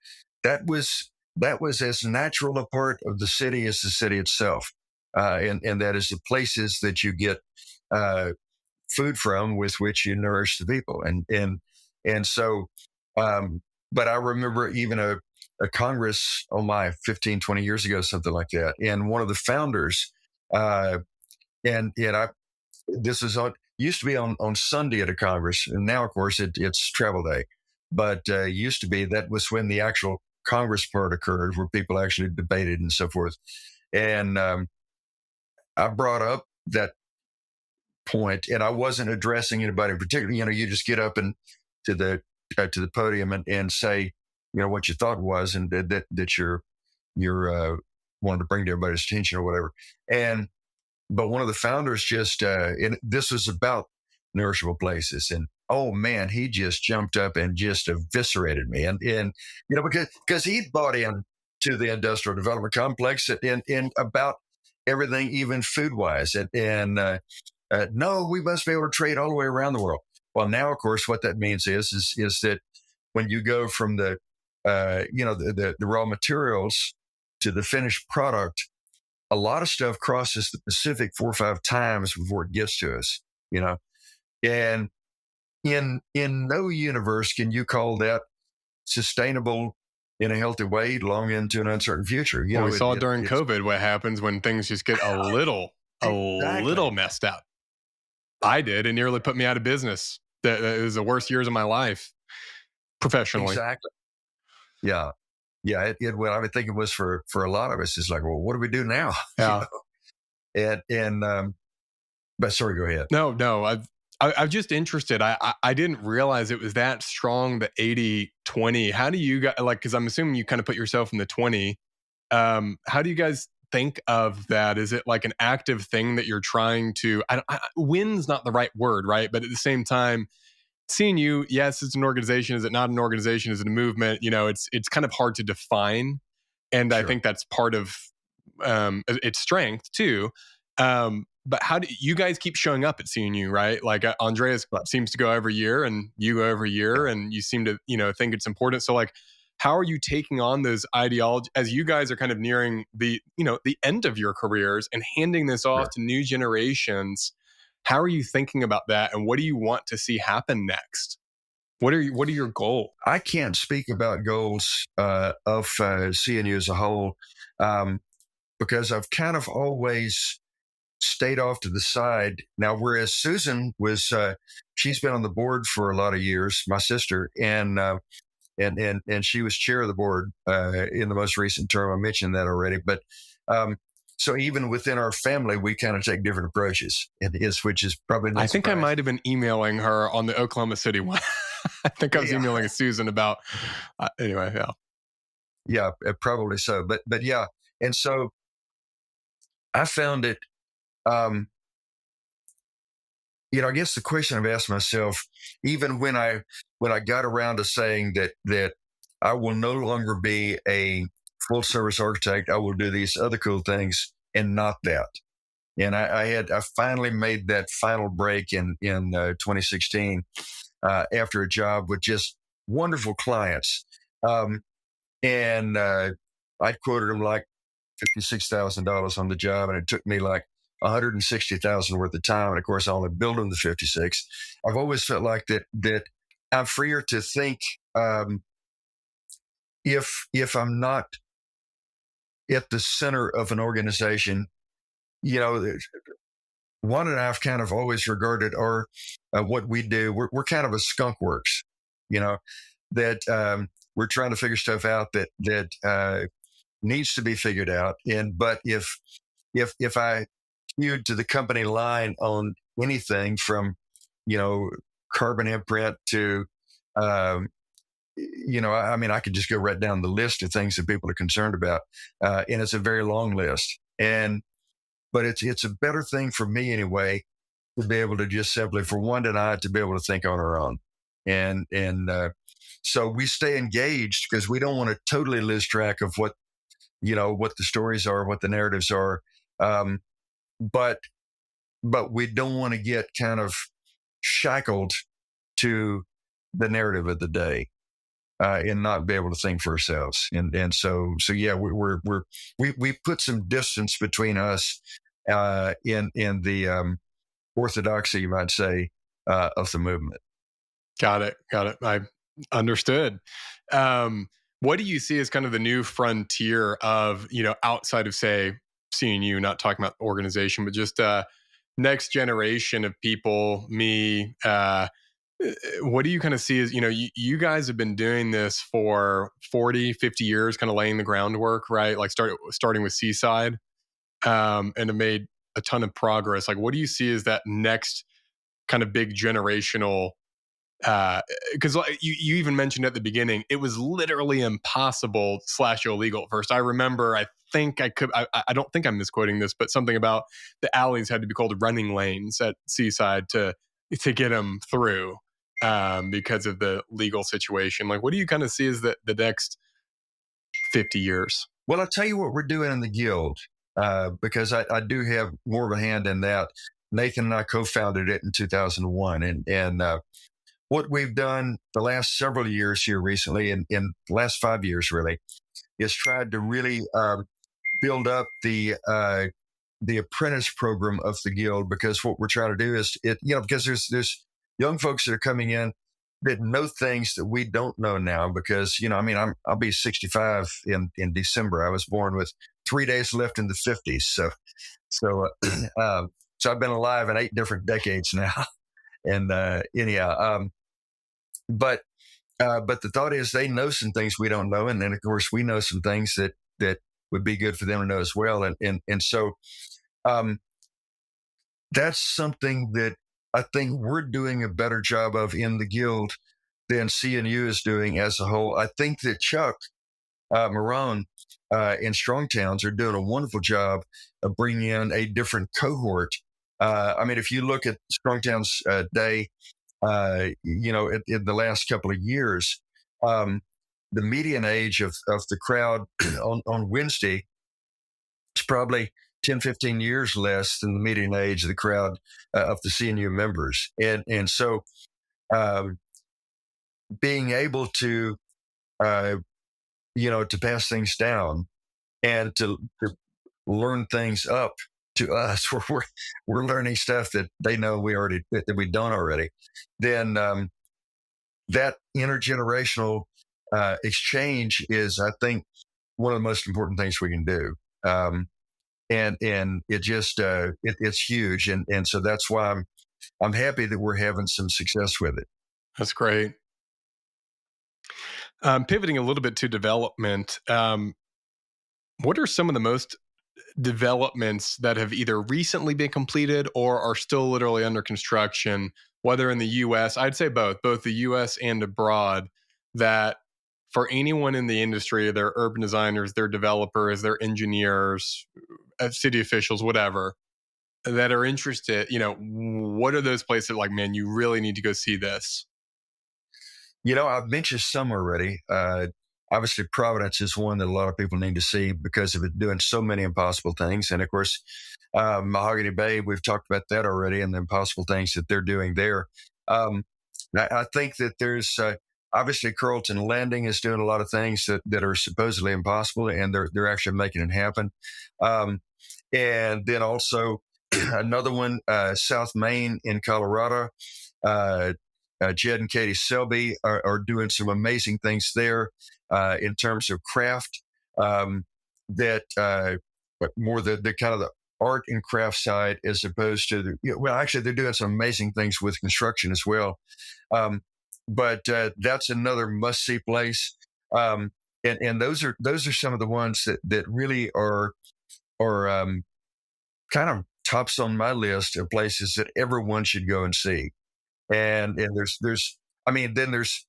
that was as natural a part of the city as the city itself, and that is the places that you get food from, with which you nourish the people, and so. But I remember even a Congress, 15, 20 years ago, something like that, and one of the founders. And I this is on used to be on Sunday at a Congress, and now of course it's travel day. But used to be, that was when the actual Congress part occurred, where people actually debated and so forth. And I brought up that point, and I wasn't addressing anybody in particular. You just get up and to the podium and say, what your thought was, and that you're wanted to bring to everybody's attention or whatever. But one of the founders and this was about nourishable places, and oh man, he just jumped up and just eviscerated me, and because he'd bought in to the industrial development complex, and about everything, even food wise, and no, we must be able to trade all the way around the world. Well, now of course, what that means is that when you go from the raw materials to the finished product, a lot of stuff crosses the Pacific 4 or 5 times before it gets to us, and in no universe can you call that sustainable in a healthy way long into an uncertain future. Well, we saw during COVID what happens when things just get a little messed up. I did. It nearly put me out of business. That was the worst years of my life professionally. Exactly. Yeah. Yeah. Well, I would think it was for a lot of us. It's like, well, what do we do now? Yeah. But sorry, go ahead. No. I'm just interested. I didn't realize it was that strong, the 80-20. How do you guys, because I'm assuming you kind of put yourself in the 20. How do you guys think of that? Is it like an active thing that you're trying to, win's not the right word, right? But at the same time, seeing you, yes, it's an organization. Is it not an organization? Is it a movement? It's kind of hard to define. And sure. I think that's part of its strength too. But how do you guys keep showing up at CNU, right? Like Andreas seems to go every year, and you go every year, and you seem to, think it's important. So how are you taking on those ideologies as you guys are kind of nearing the end of your careers and handing this off to new generations? How are you thinking about that, and what do you want to see happen next? What are your goals? I can't speak about goals of CNU as a whole, because I've kind of always stayed off to the side. Now, whereas Susan was, she's been on the board for a lot of years, my sister, and she was chair of the board in the most recent term. I mentioned that already. But so even within our family, we kind of take different approaches, which is probably not I think surprising. I might have been emailing her on the Oklahoma City one. I think I was emailing Susan about, anyway, yeah. Yeah, probably so. But yeah. And so I found it, I guess the question I've asked myself, even when I got around to saying that I will no longer be a full service architect, I will do these other cool things and not that. And I finally made that final break in 2016 after a job with just wonderful clients. And I quoted them like $56,000 on the job, and it took me like $160,000 worth of time. And of course, I only billed them the 56. I've always felt like that I'm freer to think, if I'm not at the center of an organization, Juan and I've kind of always regarded what we do. We're kind of a skunk works, that we're trying to figure stuff out that needs to be figured out. But if I skewed to the company line on anything from, carbon imprint to, um, I mean, I could just go right down the list of things that people are concerned about, and it's a very long list. But it's a better thing for me anyway to be able to just simply, for Wanda and I, to be able to think on our own, and so we stay engaged because we don't want to totally lose track of what the stories are, what the narratives are, um, but we don't want to get kind of shackled to the narrative of the day, and not be able to think for ourselves. And so yeah, we put some distance between us, in the orthodoxy, you might say, of the movement. Got it. I understood. What do you see as kind of the new frontier of, outside of, say, seeing you, not talking about organization, but just next generation of people, me, what do you kind of see as, you guys have been doing this for 40, 50 years, kind of laying the groundwork, right? Like starting with Seaside, and have made a ton of progress. Like, what do you see as that next kind of big generational, because you even mentioned at the beginning, it was literally impossible / illegal at first. I remember, I don't think I'm misquoting this, but something about the alleys had to be called running lanes at Seaside to get them through, because of the legal situation. Like, what do you kind of see as the next 50 years? Well, I'll tell you what we're doing in the Guild, because I do have more of a hand in that. Nathan and I co-founded it in 2001, and what we've done the last several years here recently, in the last 5 years really, is tried to really build up the apprentice program of the Guild, because what we're trying to do is, because there's young folks that are coming in that know things that we don't know now, because I mean, I'll be 65 in December. I was born with 3 days left in the 50s, so so I've been alive in 8 different decades now. And anyhow, but the thought is, they know some things we don't know, and then of course we know some things that would be good for them to know as well. And so um, that's something that I think we're doing a better job of in the Guild than CNU is doing as a whole. I think that Chuck Mouzon in Strong Towns are doing a wonderful job of bringing in a different cohort. I mean, if you look at Strong Towns Day, in the last couple of years, the median age of the crowd on Wednesday is probably 10, 15 years less than the median age of the crowd of the CNU members. And so being able to, to pass things down and to learn things up to us, where we're learning stuff that they know that we don't already, then that intergenerational exchange is, I think, one of the most important things we can do. And it just it's huge, and so that's why I'm happy that we're having some success with it. That's great. Pivoting a little bit to development, what are some of the most developments that have either recently been completed or are still literally under construction, whether in the US, I'd say both the US and abroad, that for anyone in the industry, their urban designers, their developers, their engineers, city officials, whatever, that are interested, what are those places like, man, you really need to go see this? I've mentioned some already. Obviously, Providence is one that a lot of people need to see because of it doing so many impossible things. And of course, Mahogany Bay, we've talked about that already, and the impossible things that they're doing there. I think that there's obviously Carlton Landing is doing a lot of things that are supposedly impossible, and they're actually making it happen. And then also another one, South Main in Colorado. Jed and Katie Selby are doing some amazing things there in terms of craft, that but more the kind of the art and craft side, as opposed to actually they're doing some amazing things with construction as well. But that's another must-see place. and those are some of the ones that really are kind of tops on my list of places that everyone should go and see. And there's I mean then there's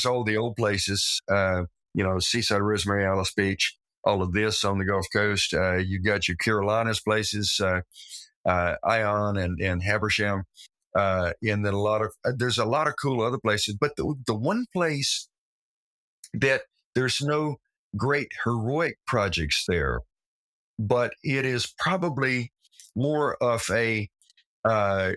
all the old places, Seaside, Rosemary, Alice Beach, all of this on the Gulf Coast. You got your Carolinas places, Ion and Habersham, and then there's a lot of cool other places. But the one place that there's no great heroic projects there, but it is probably more of a uh,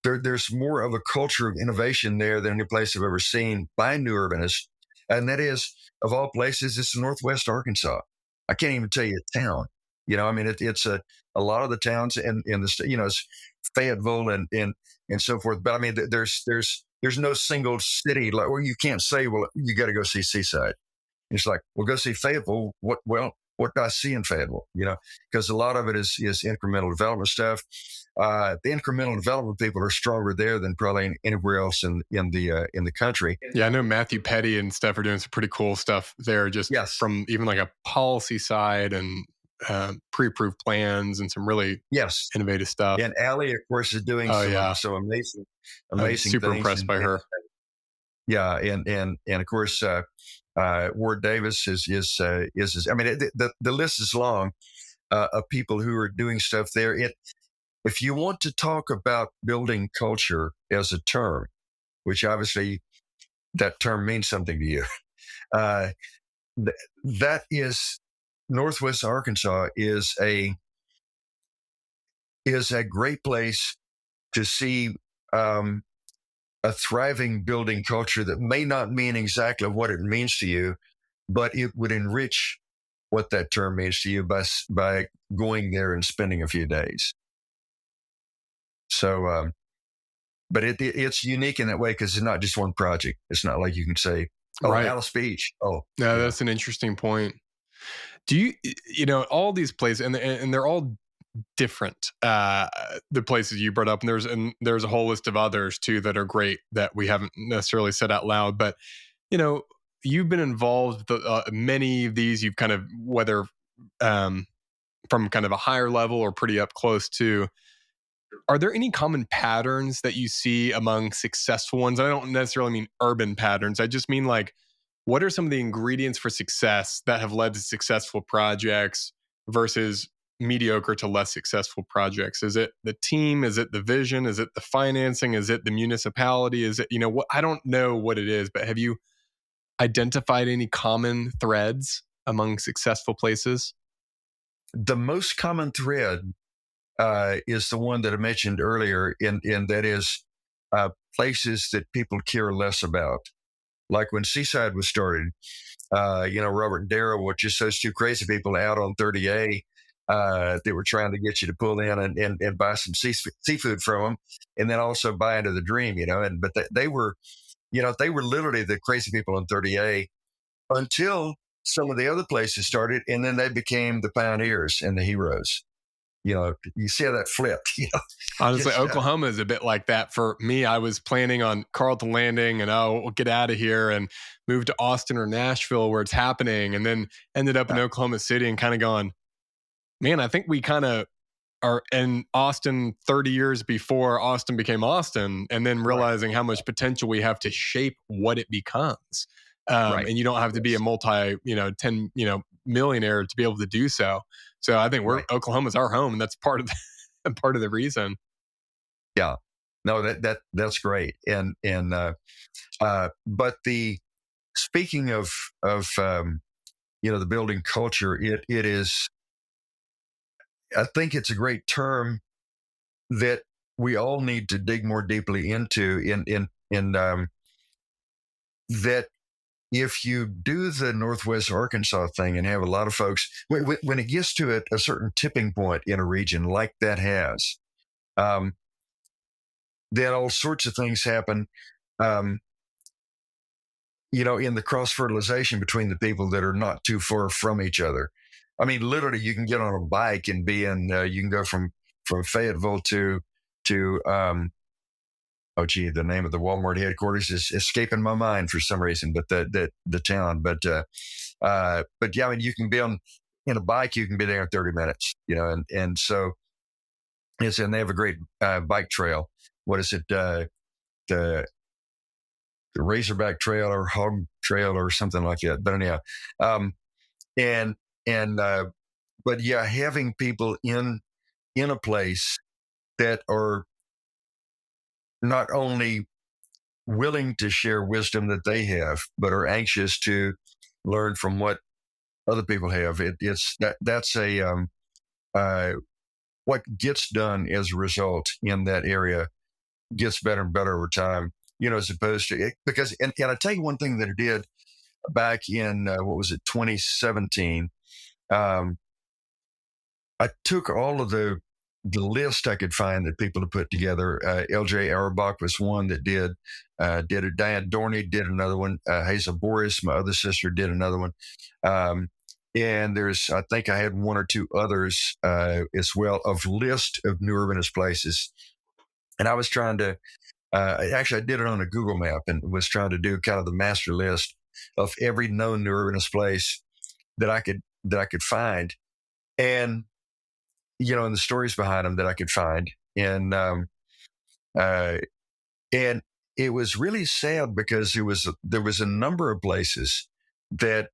there's more of a culture of innovation there than any place I've ever seen by new urbanists. And that is, of all places, it's Northwest Arkansas. I can't even tell you a town. I mean, it's a lot of the towns in the state, it's Fayetteville and so forth. But I mean, there's no single city like where you can't say, well, you got to go see Seaside. It's like, well, go see Fayetteville. What do I see in Fayetteville? Because a lot of it is incremental development stuff. The incremental development people are stronger there than probably anywhere else in the country. Yeah, I know Matthew Petty and stuff are doing some pretty cool stuff there, just from even like a policy side and pre-approved plans and some really innovative stuff. And Allie, of course, is doing some amazing I'm super things. Impressed by her. Yeah, and of course, Ward Davis is. I mean, the list is long of people who are doing stuff there. If you want to talk about building culture as a term, which obviously that term means something to you, that is Northwest Arkansas is a great place to see a thriving building culture that may not mean exactly what it means to you, but it would enrich what that term means to you by going there and spending a few days. So, but it's unique in that way because it's not just one project. It's not like you can say, Alice Beach. That's an interesting point. Do you, all these places, and they're all different, the places you brought up, and there's a whole list of others too that are great that we haven't necessarily said out loud, but you've been involved with many of these. You've kind of, whether from kind of a higher level or pretty up close to, are there any common patterns that you see among successful ones? I don't necessarily mean urban patterns. I just mean like, what are some of the ingredients for success that have led to successful projects versus mediocre to less successful projects? Is it the team? Is it the vision? Is it the financing? Is it the municipality? Is it, what? I don't know what it is, but have you identified any common threads among successful places? The most common thread is the one that I mentioned earlier, and that is places that people care less about. Like when Seaside was started, Robert and Darrell were just those two crazy people out on 30A. They were trying to get you to pull in and buy some seafood from them, and then also buy into the dream, but they were literally the crazy people on 30A until some of the other places started, and then they became the pioneers and the heroes. You see how that flipped. Honestly, Oklahoma is a bit like that for me. I was planning on Carlton Landing and we'll get out of here and move to Austin or Nashville where it's happening, and then ended up in Oklahoma City and kind of going, man, I think we kind of are in Austin 30 years before Austin became Austin, and then realizing how much potential we have to shape what it becomes. And you don't have to be a multi, 10, millionaire to be able to do so. So I think Oklahoma's our home, and that's part of the reason. Yeah, no, that's great. And but speaking of the building culture, it is, I think it's a great term that we all need to dig more deeply into in that if you do the Northwest Arkansas thing and have a lot of folks, when it gets to a certain tipping point in a region like that has, then all sorts of things happen, in the cross-fertilization between the people that are not too far from each other. I mean, literally, you can get on a bike and be in, you can go from Fayetteville to oh gee, the name of the Walmart headquarters is escaping my mind for some reason, but the town. But yeah, I mean, you can be in a bike, you can be there in 30 minutes, and so and they have a great bike trail. What is it? The Razorback Trail or Hog Trail or something like that. But anyhow, um, and and but yeah, having people in a place that are not only willing to share wisdom that they have, but are anxious to learn from what other people have. That's a what gets done as a result in that area gets better and better over time. As opposed to because and I tell you one thing that it did back in what was it 2017. Um, I took all of the list I could find that people had put together. L.J. Auerbach was one that did it. Diane Dorney did another one. Hazel Boris, my other sister, did another one. And I think I had one or two others as well of list of new urbanist places. And I was trying to, actually, I did it on a Google map and was trying to do kind of the master list of every known new urbanist place that I could find. And and the stories behind them that I could find. And and it was really sad because there was a number of places that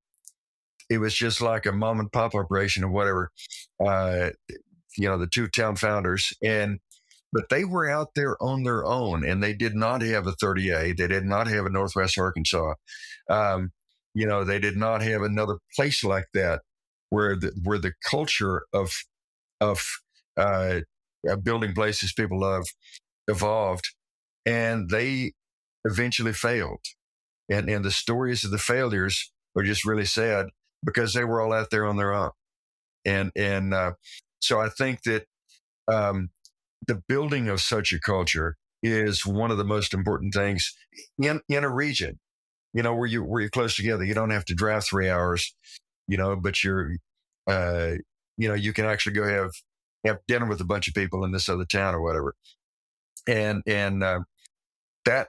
it was just like a mom and pop operation or whatever. The two town founders, but they were out there on their own, and they did not have a 30A. They did not have a Northwest Arkansas. They did not have another place like that where the culture of building places people love evolved, and they eventually failed. And the stories of the failures are just really sad because they were all out there on their own. And so I think that the building of such a culture is one of the most important things in a region, where you're close together. You don't have to drive 3 hours, but you can actually go have dinner with a bunch of people in this other town or whatever. And that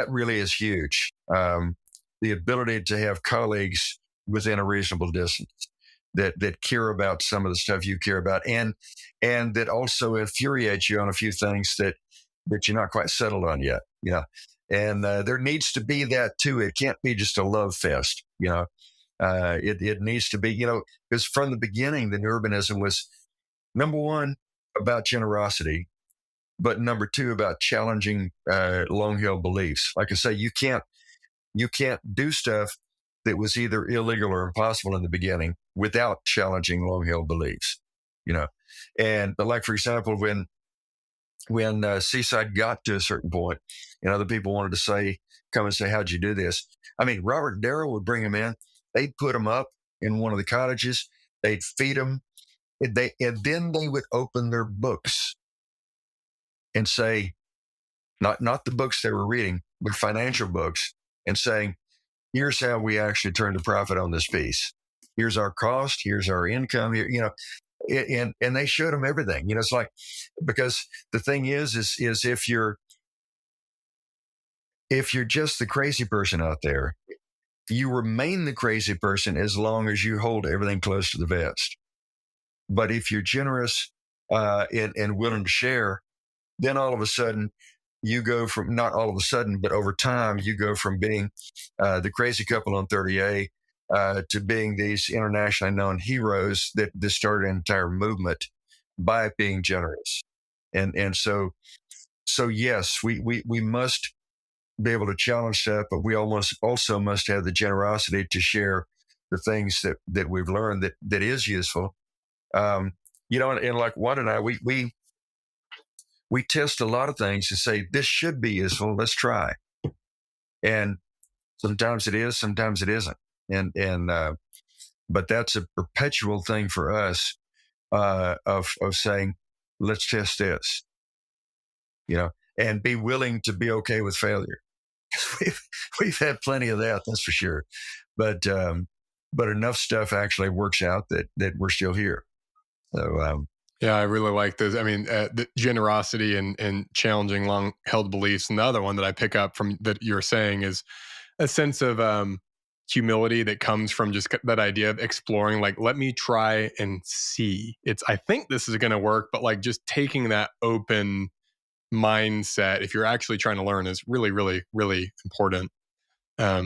really is huge. The ability to have colleagues within a reasonable distance that care about some of the stuff you care about, and that also infuriates you on a few things that you're not quite settled on yet. And there needs to be that too. It can't be just a love fest. It needs to be, because from the beginning, the new urbanism was number one about generosity, but number two about challenging long-held beliefs. Like I say, you can't do stuff that was either illegal or impossible in the beginning without challenging long-held beliefs. And like, for example, when Seaside got to a certain point, and other people wanted to come and say, how'd you do this? I mean, Robert and Darrell would bring them in. They'd put them up in one of the cottages. They'd feed them. And then they would open their books and say, not the books they were reading, but financial books, and saying, here's how we actually turned a profit on this piece. Here's our cost. Here's our income. Here, and they showed them everything. It's like, because the thing is if you're just the crazy person out there, you remain the crazy person as long as you hold everything close to the vest. But if you're generous and willing to share, then all of a sudden you go from, not all of a sudden, but over time, you go from being the crazy couple on 30A to being these internationally known heroes that started an entire movement by being generous. And so yes, we must be able to challenge stuff, but we also must have the generosity to share the things that we've learned that is useful. And like Juan and I, we test a lot of things to say, this should be useful. Let's try. And sometimes it is, sometimes it isn't. But that's a perpetual thing for us of saying, let's test this, and be willing to be okay with failure. We've had plenty of that, that's for sure. But enough stuff actually works out that we're still here. So Yeah, I really like this. I mean, the generosity and challenging long held beliefs. And the other one that I pick up from that you're saying is a sense of humility that comes from just that idea of exploring, like, let me try and see. I think this is going to work, but like just taking that open mindset, if you're actually trying to learn, is really, really, really important. Well,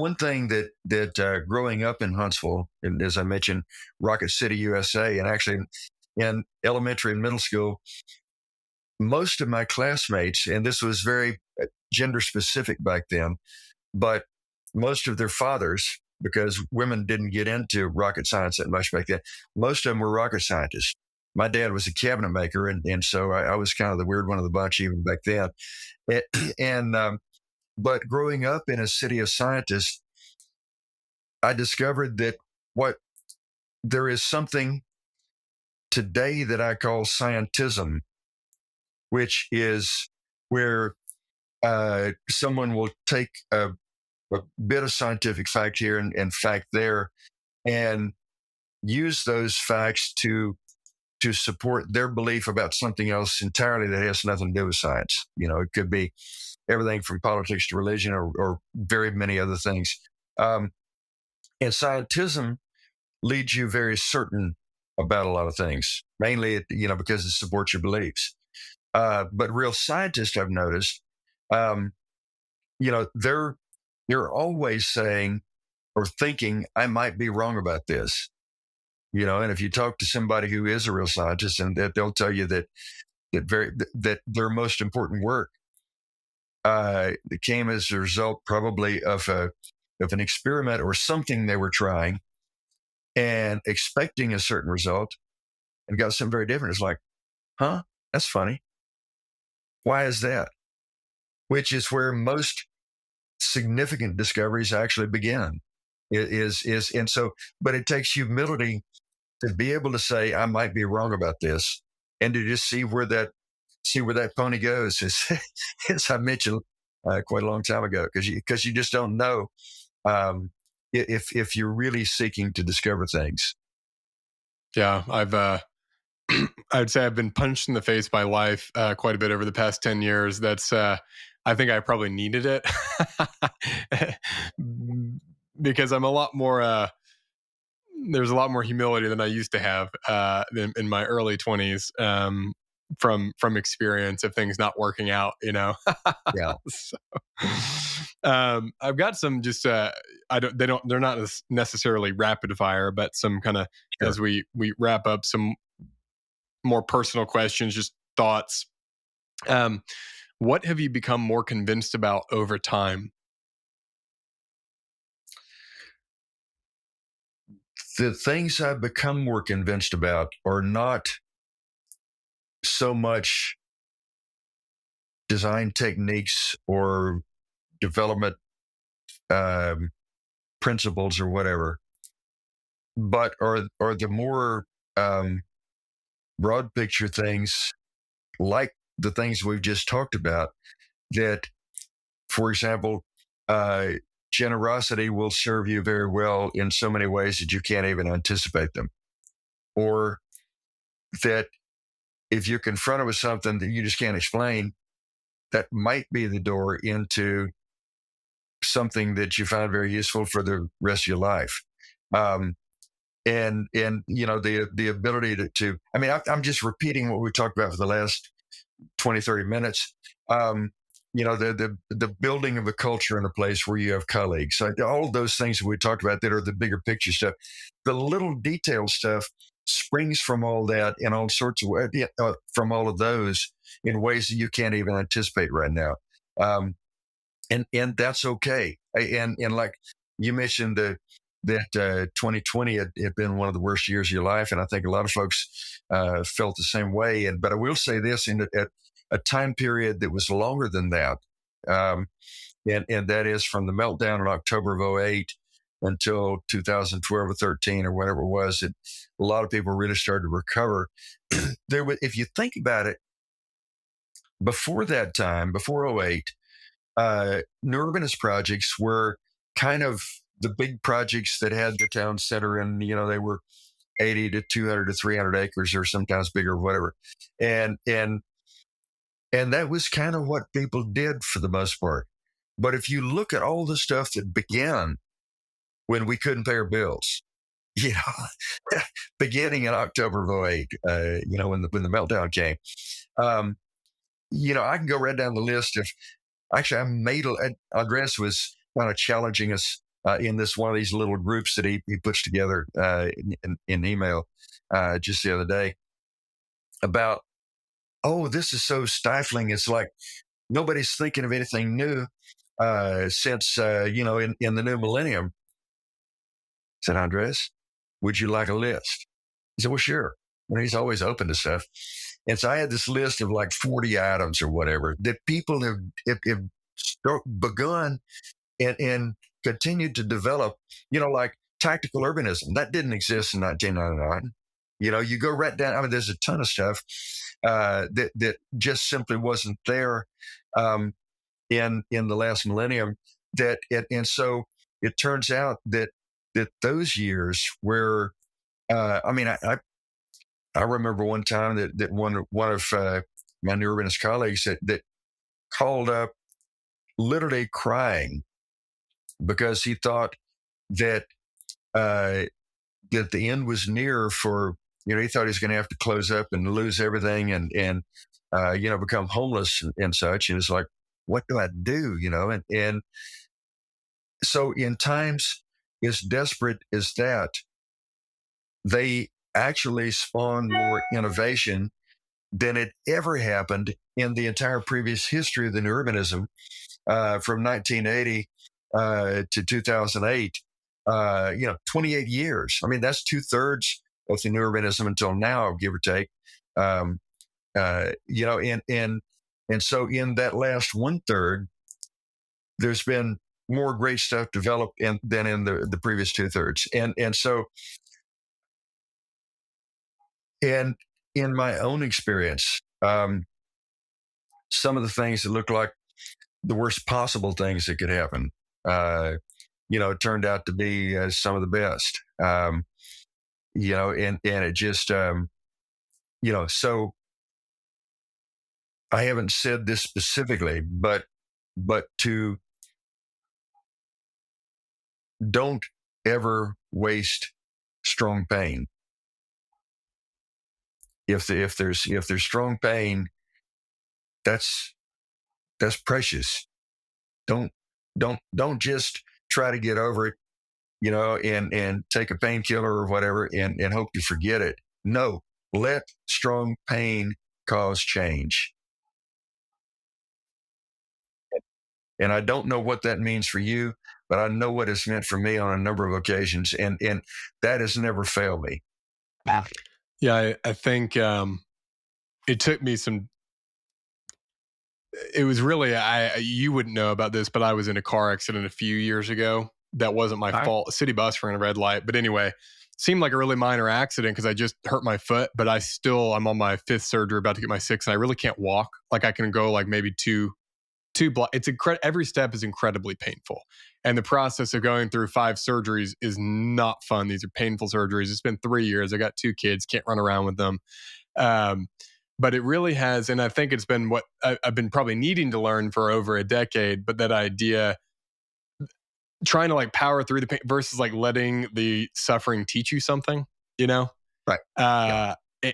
one thing that growing up in Huntsville, and as I mentioned, Rocket City, USA, and actually in elementary and middle school, most of my classmates, and this was very gender specific back then, but most of their fathers, because women didn't get into rocket science that much back then, most of them were rocket scientists. My dad was a cabinet maker, and so I was kind of the weird one of the bunch even back then. And but growing up in a city of scientists, I discovered that what there is something today that I call scientism, which is where someone will take a bit of scientific fact here and fact there, and use those facts to support their belief about something else entirely that has nothing to do with science. It could be everything from politics to religion or very many other things. And scientism leads you very certain about a lot of things, mainly, because it supports your beliefs. But real scientists, I've noticed, um, they're always saying or thinking, I might be wrong about this. And if you talk to somebody who is a real scientist, and that they'll tell you that their most important work came as a result probably of an experiment or something they were trying and expecting a certain result, and got something very different. It's like, huh? That's funny. Why is that? Which is where most significant discoveries actually begin. And so, but it takes humility to be able to say, I might be wrong about this, and to just see where that pony goes, as I mentioned quite a long time ago, because you just don't know if you're really seeking to discover things. Yeah, I'd say I've been punched in the face by life quite a bit over the past 10 years. I think I probably needed it because I'm a lot more, there's a lot more humility than I used to have in my early 20s from experience of things not working out, Yeah. So, I've got some just, they're not necessarily rapid fire, but some kind of, Sure. as we wrap up, some more personal questions, just thoughts. What have you become more convinced about over time? The things I've become more convinced about are not so much design techniques or development um, principles or whatever, but are the more broad picture things, like the things we've just talked about. That, for example, uh, generosity will serve you very well in so many ways that you can't even anticipate them, or that if you're confronted with something that you just can't explain, that might be the door into something that you find very useful for the rest of your life. Um, and the ability I mean, I'm just repeating what we talked about for the last 20, 30 minutes. The building of a culture in a place where you have colleagues, so all of those things that we talked about that are the bigger picture stuff. The little detailed stuff springs from all that in all sorts of ways, from all of those in ways that you can't even anticipate right now. And that's okay. And like you mentioned, that 2020 had been one of the worst years of your life, and I think a lot of folks felt the same way. But I will say this: at a time period that was longer than that, um, and that is from the meltdown in October of '08 until 2012 or 13 or whatever it was, that a lot of people really started to recover. If you think about it, before that time, before '08, new urbanist projects were kind of the big projects that had the town center, and they were 80 to 200 to 300 acres, or sometimes bigger, whatever. And that was kind of what people did for the most part. But if you look at all the stuff that began when we couldn't pay our bills, beginning in October of '08, when the meltdown came, I can go right down the list of, actually, Egress was kind of challenging us in one of these little groups that he puts together in email just the other day about, this is so stifling. It's like nobody's thinking of anything new since, in the new millennium. I said, Andres, would you like a list? He said, well, sure. He's always open to stuff. And so I had this list of like 40 items or whatever that people have begun and continued to develop, like tactical urbanism. That didn't exist in 1999. You go right down. There's a ton of stuff that just simply wasn't there in the last millennium. And so it turns out that those years where, I remember one time that one of my new urbanist colleagues that called up literally crying because he thought that that the end was near for, he thought he was going to have to close up and lose everything and become homeless and such. And it's like, what do I do? And so in times as desperate as that, they actually spawn more innovation than it ever happened in the entire previous history of the new urbanism from 1980 to 2008. 28 years. That's 2/3 of the new urbanism until now, give or take. And so in that last 1/3, there's been more great stuff developed than in the previous 2/3. And in my own experience, some of the things that look like the worst possible things that could happen, it turned out to be some of the best. And it just, so I haven't said this specifically, but to don't ever waste strong pain. If there's strong pain, that's precious. Don't just try to get over it, and take a painkiller or whatever and hope to forget it. No, let strong pain cause change. And I don't know what that means for you, but I know what it's meant for me on a number of occasions, and that has never failed me. Yeah, I think it took me some. It was really you wouldn't know about this, but I was in a car accident a few years ago. That wasn't my fault. A city bus ran a red light, but anyway, seemed like a really minor accident because I just hurt my foot. But I'm on my 5th surgery, about to get my 6th, and I really can't walk. Like I can go like maybe two blocks. It's every step is incredibly painful, and the process of going through 5 surgeries is not fun. These are painful surgeries. It's been 3 years. I got 2 kids, can't run around with them. But it really has, and I think it's been what I've been probably needing to learn for over a decade, but that idea, trying to like power through the pain versus like letting the suffering teach you something, Right.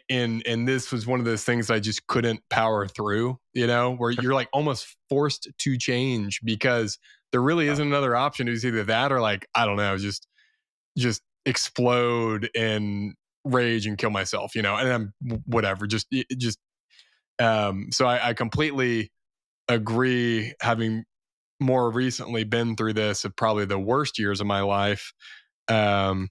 And this was one of those things I just couldn't power through, where you're like almost forced to change because there really isn't another option. It was either that or like, I don't know, just explode and rage and kill myself, and I'm whatever, so I completely agree, having more recently been through this of probably the worst years of my life. I've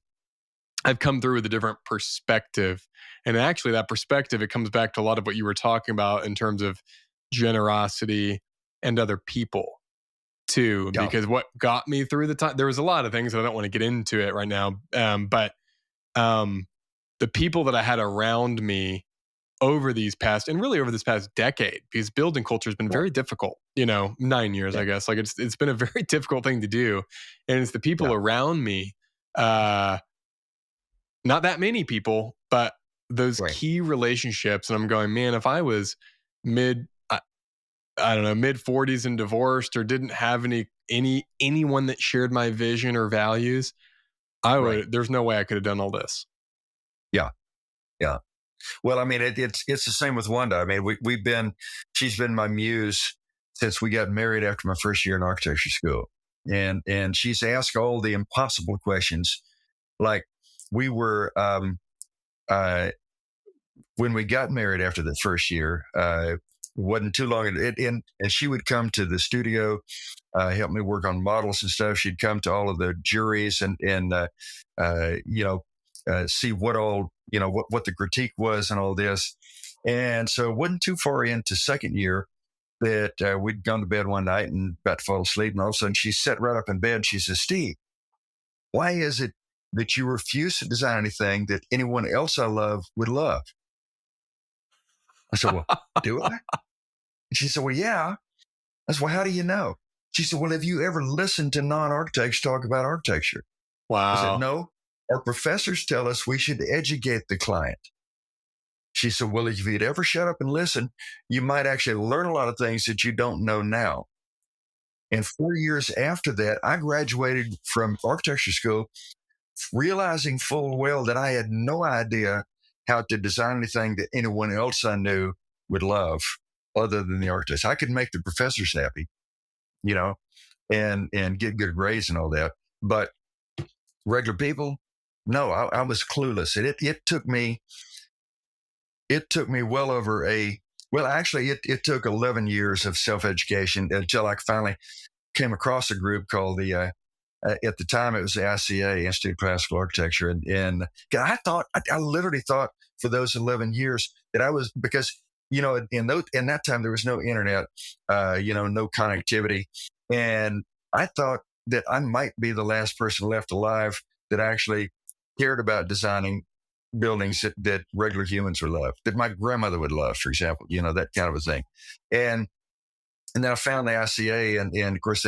come through with a different perspective, and actually that perspective, it comes back to a lot of what you were talking about in terms of generosity and other people too, because what got me through the time, there was a lot of things that I don't want to get into it right now, but the people that I had around me over this past decade, because building culture has been very difficult, 9 years, I guess. Like it's been a very difficult thing to do. And it's the people around me not that many people, but those Right. key relationships. And I'm going, man, if I was mid, I don't know, mid 40s and divorced, or didn't have anyone that shared my vision or values, Right. there's no way I could have done all this. Yeah. Yeah. Well, I mean, it's the same with Wanda. I mean, she's been my muse since we got married after my first year in architecture school, and she's asked all the impossible questions. Like we were when we got married after the first year. Wasn't too long, and she would come to the studio, help me work on models and stuff. She'd come to all of the juries and see what all what the critique was and all this. And so it wasn't too far into second year that we'd gone to bed one night and about to fall asleep, and all of a sudden she sat right up in bed. And she says, "Steve, why is it that you refuse to design anything that anyone else I love would love?" I said, "Well, do I?" And she said, "Well, yeah." I said, "Well, how do you know?" She said, "Well, have you ever listened to non-architects talk about architecture?" I said, Wow. "No. Our professors tell us we should educate the client." She said, "Well, if you'd ever shut up and listen, you might actually learn a lot of things that you don't know now." And 4 years after that, I graduated from architecture school, realizing full well that I had no idea how to design anything that anyone else I knew would love other than the architects. I could make the professors happy, you know, and get good grades and all that. But regular people, no, I was clueless. And it took me well over actually it took 11 years of self-education until I finally came across a group called at the time it was the ICA, Institute of Classical Architecture. And I literally thought for those 11 years that I was, because, in that time there was no internet, no connectivity. And I thought that I might be the last person left alive that actually cared about designing buildings that regular humans would love, that my grandmother would love, for example, that kind of a thing. And and then I found the ICA, and of course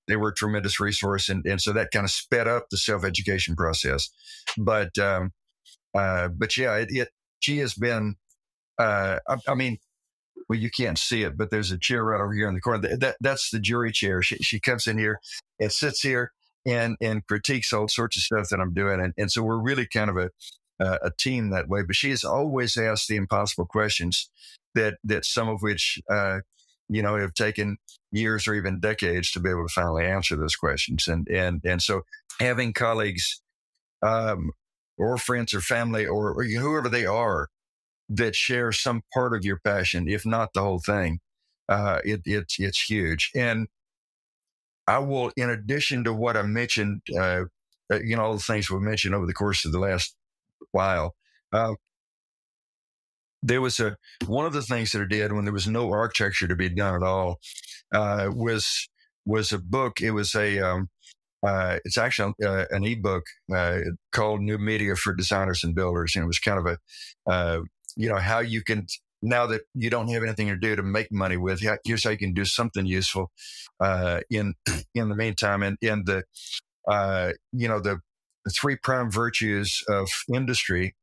they were a tremendous resource, and so that kind of sped up the self education process. But yeah, she has been. I mean, well, you can't see it, but there's a chair right over here in the corner. That's the jury chair. She comes in here and sits here and critiques all sorts of stuff that I'm doing, and so we're really kind of a team that way. But she has always asked the impossible questions that some of which have taken years or even decades to be able to finally answer those questions. And so having colleagues, or friends or family or whoever they are that share some part of your passion, if not the whole thing, it's huge. And I will, in addition to what I mentioned, all the things we mentioned over the course of the last while, uh, there was one of the things that I did when there was no architecture to be done at all, was a book. It was it's actually an ebook called New Media for Designers and Builders, and it was kind of how you can, now that you don't have anything to do to make money with, here's how you can do something useful in the meantime. And the the three prime virtues of industry,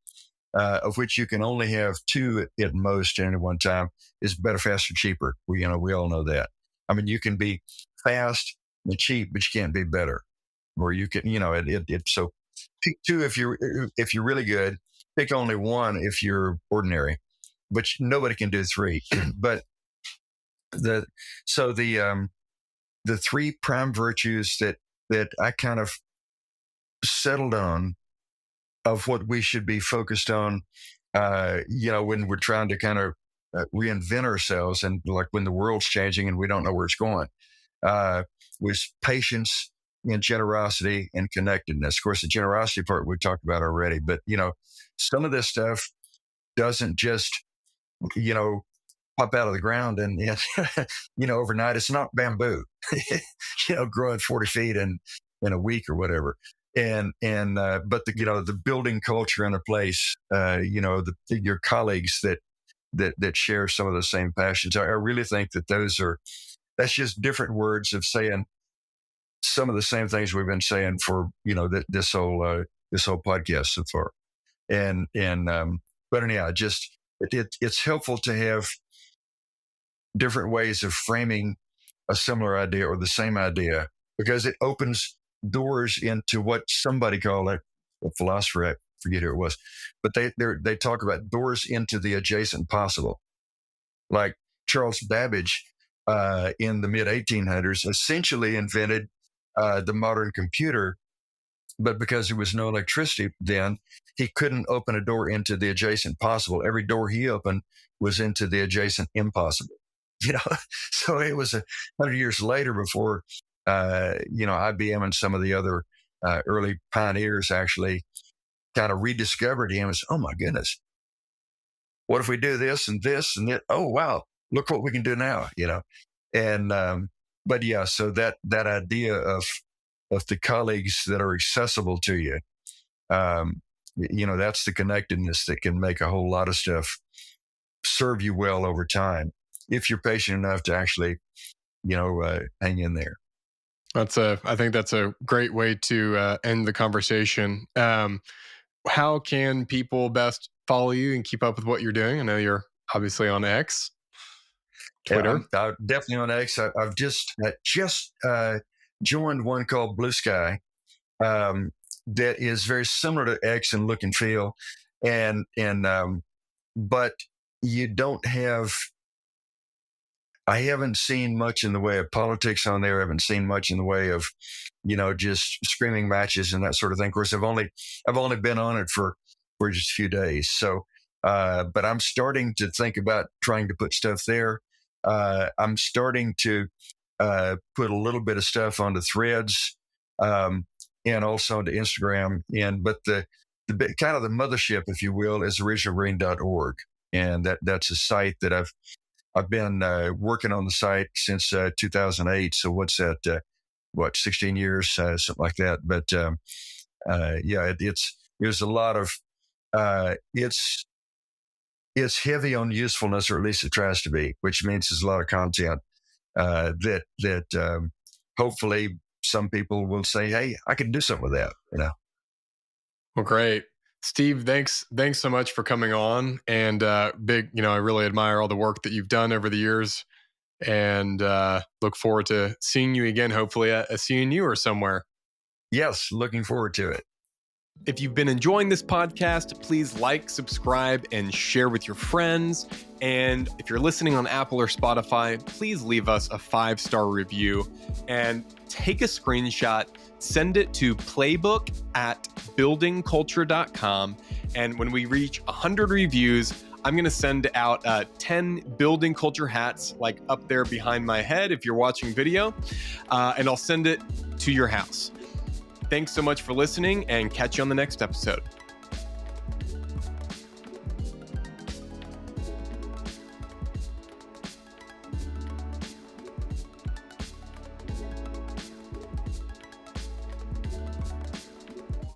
of which you can only have two at most at any one time, is better, faster, cheaper. We all know that. I mean, you can be fast and cheap, but you can't be better. Or you can, so pick two if you're really good. Pick only one if you're ordinary. But nobody can do three. But the so the three prime virtues that I kind of settled on, of what we should be focused on, when we're trying to kind of reinvent ourselves, and like when the world's changing and we don't know where it's going, uh, was patience and generosity and connectedness. Of course, the generosity part we talked about already, but some of this stuff doesn't just pop out of the ground and overnight. It's not bamboo, growing 40 feet in a week or whatever. But the building culture in a place, your colleagues that share some of the same passions. I really think that's just different words of saying some of the same things we've been saying for this whole podcast so far. But anyhow, it's helpful to have different ways of framing a similar idea or the same idea, because it opens doors into what somebody called a philosopher, I forget who it was, but they talk about doors into the adjacent possible. Like Charles Babbage in the mid 1800s essentially invented the modern computer, but because there was no electricity then, he couldn't open a door into the adjacent possible. Every door he opened was into the adjacent impossible. So it was 100 years later before IBM and some of the other early pioneers actually kind of rediscovered him as, oh my goodness, what if we do this and this and that? Oh wow, look what we can do now. And but yeah, so that idea of the colleagues that are accessible to you, that's the connectedness that can make a whole lot of stuff serve you well over time, if you're patient enough to actually, hang in there. I think that's a great way to end the conversation. How can people best follow you and keep up with what you're doing? I know you're obviously on X, Twitter. Yeah, I'm definitely on X. I've just joined one called Blue Sky, that is very similar to X in look and feel, and but you don't have. I haven't seen much in the way of politics on there. I haven't seen much in the way of, just screaming matches and that sort of thing. Of course, I've only been on it for just a few days. So, but I'm starting to think about trying to put stuff there. I'm starting to put a little bit of stuff onto Threads, and also onto Instagram. But the kind of the mothership, if you will, is originalgreen.org, and that's a site that I've been working on the site since 2008. So what's that? 16 years, something like that. But yeah, there's a lot of it's heavy on usefulness, or at least it tries to be, which means there's a lot of content that hopefully some people will say, hey, I can do something with that. Well, great. Steve, thanks so much for coming on, and I really admire all the work that you've done over the years, and look forward to seeing you again, hopefully at a CNU or somewhere. Yes, looking forward to it. If you've been enjoying this podcast, please like, subscribe, and share with your friends. And if you're listening on Apple or Spotify, please leave us a 5-star review and take a screenshot, send it to playbook@buildingculture.com. And when we reach 100 reviews, I'm going to send out 10 building culture hats, like up there behind my head if you're watching video, and I'll send it to your house. Thanks so much for listening, and catch you on the next episode.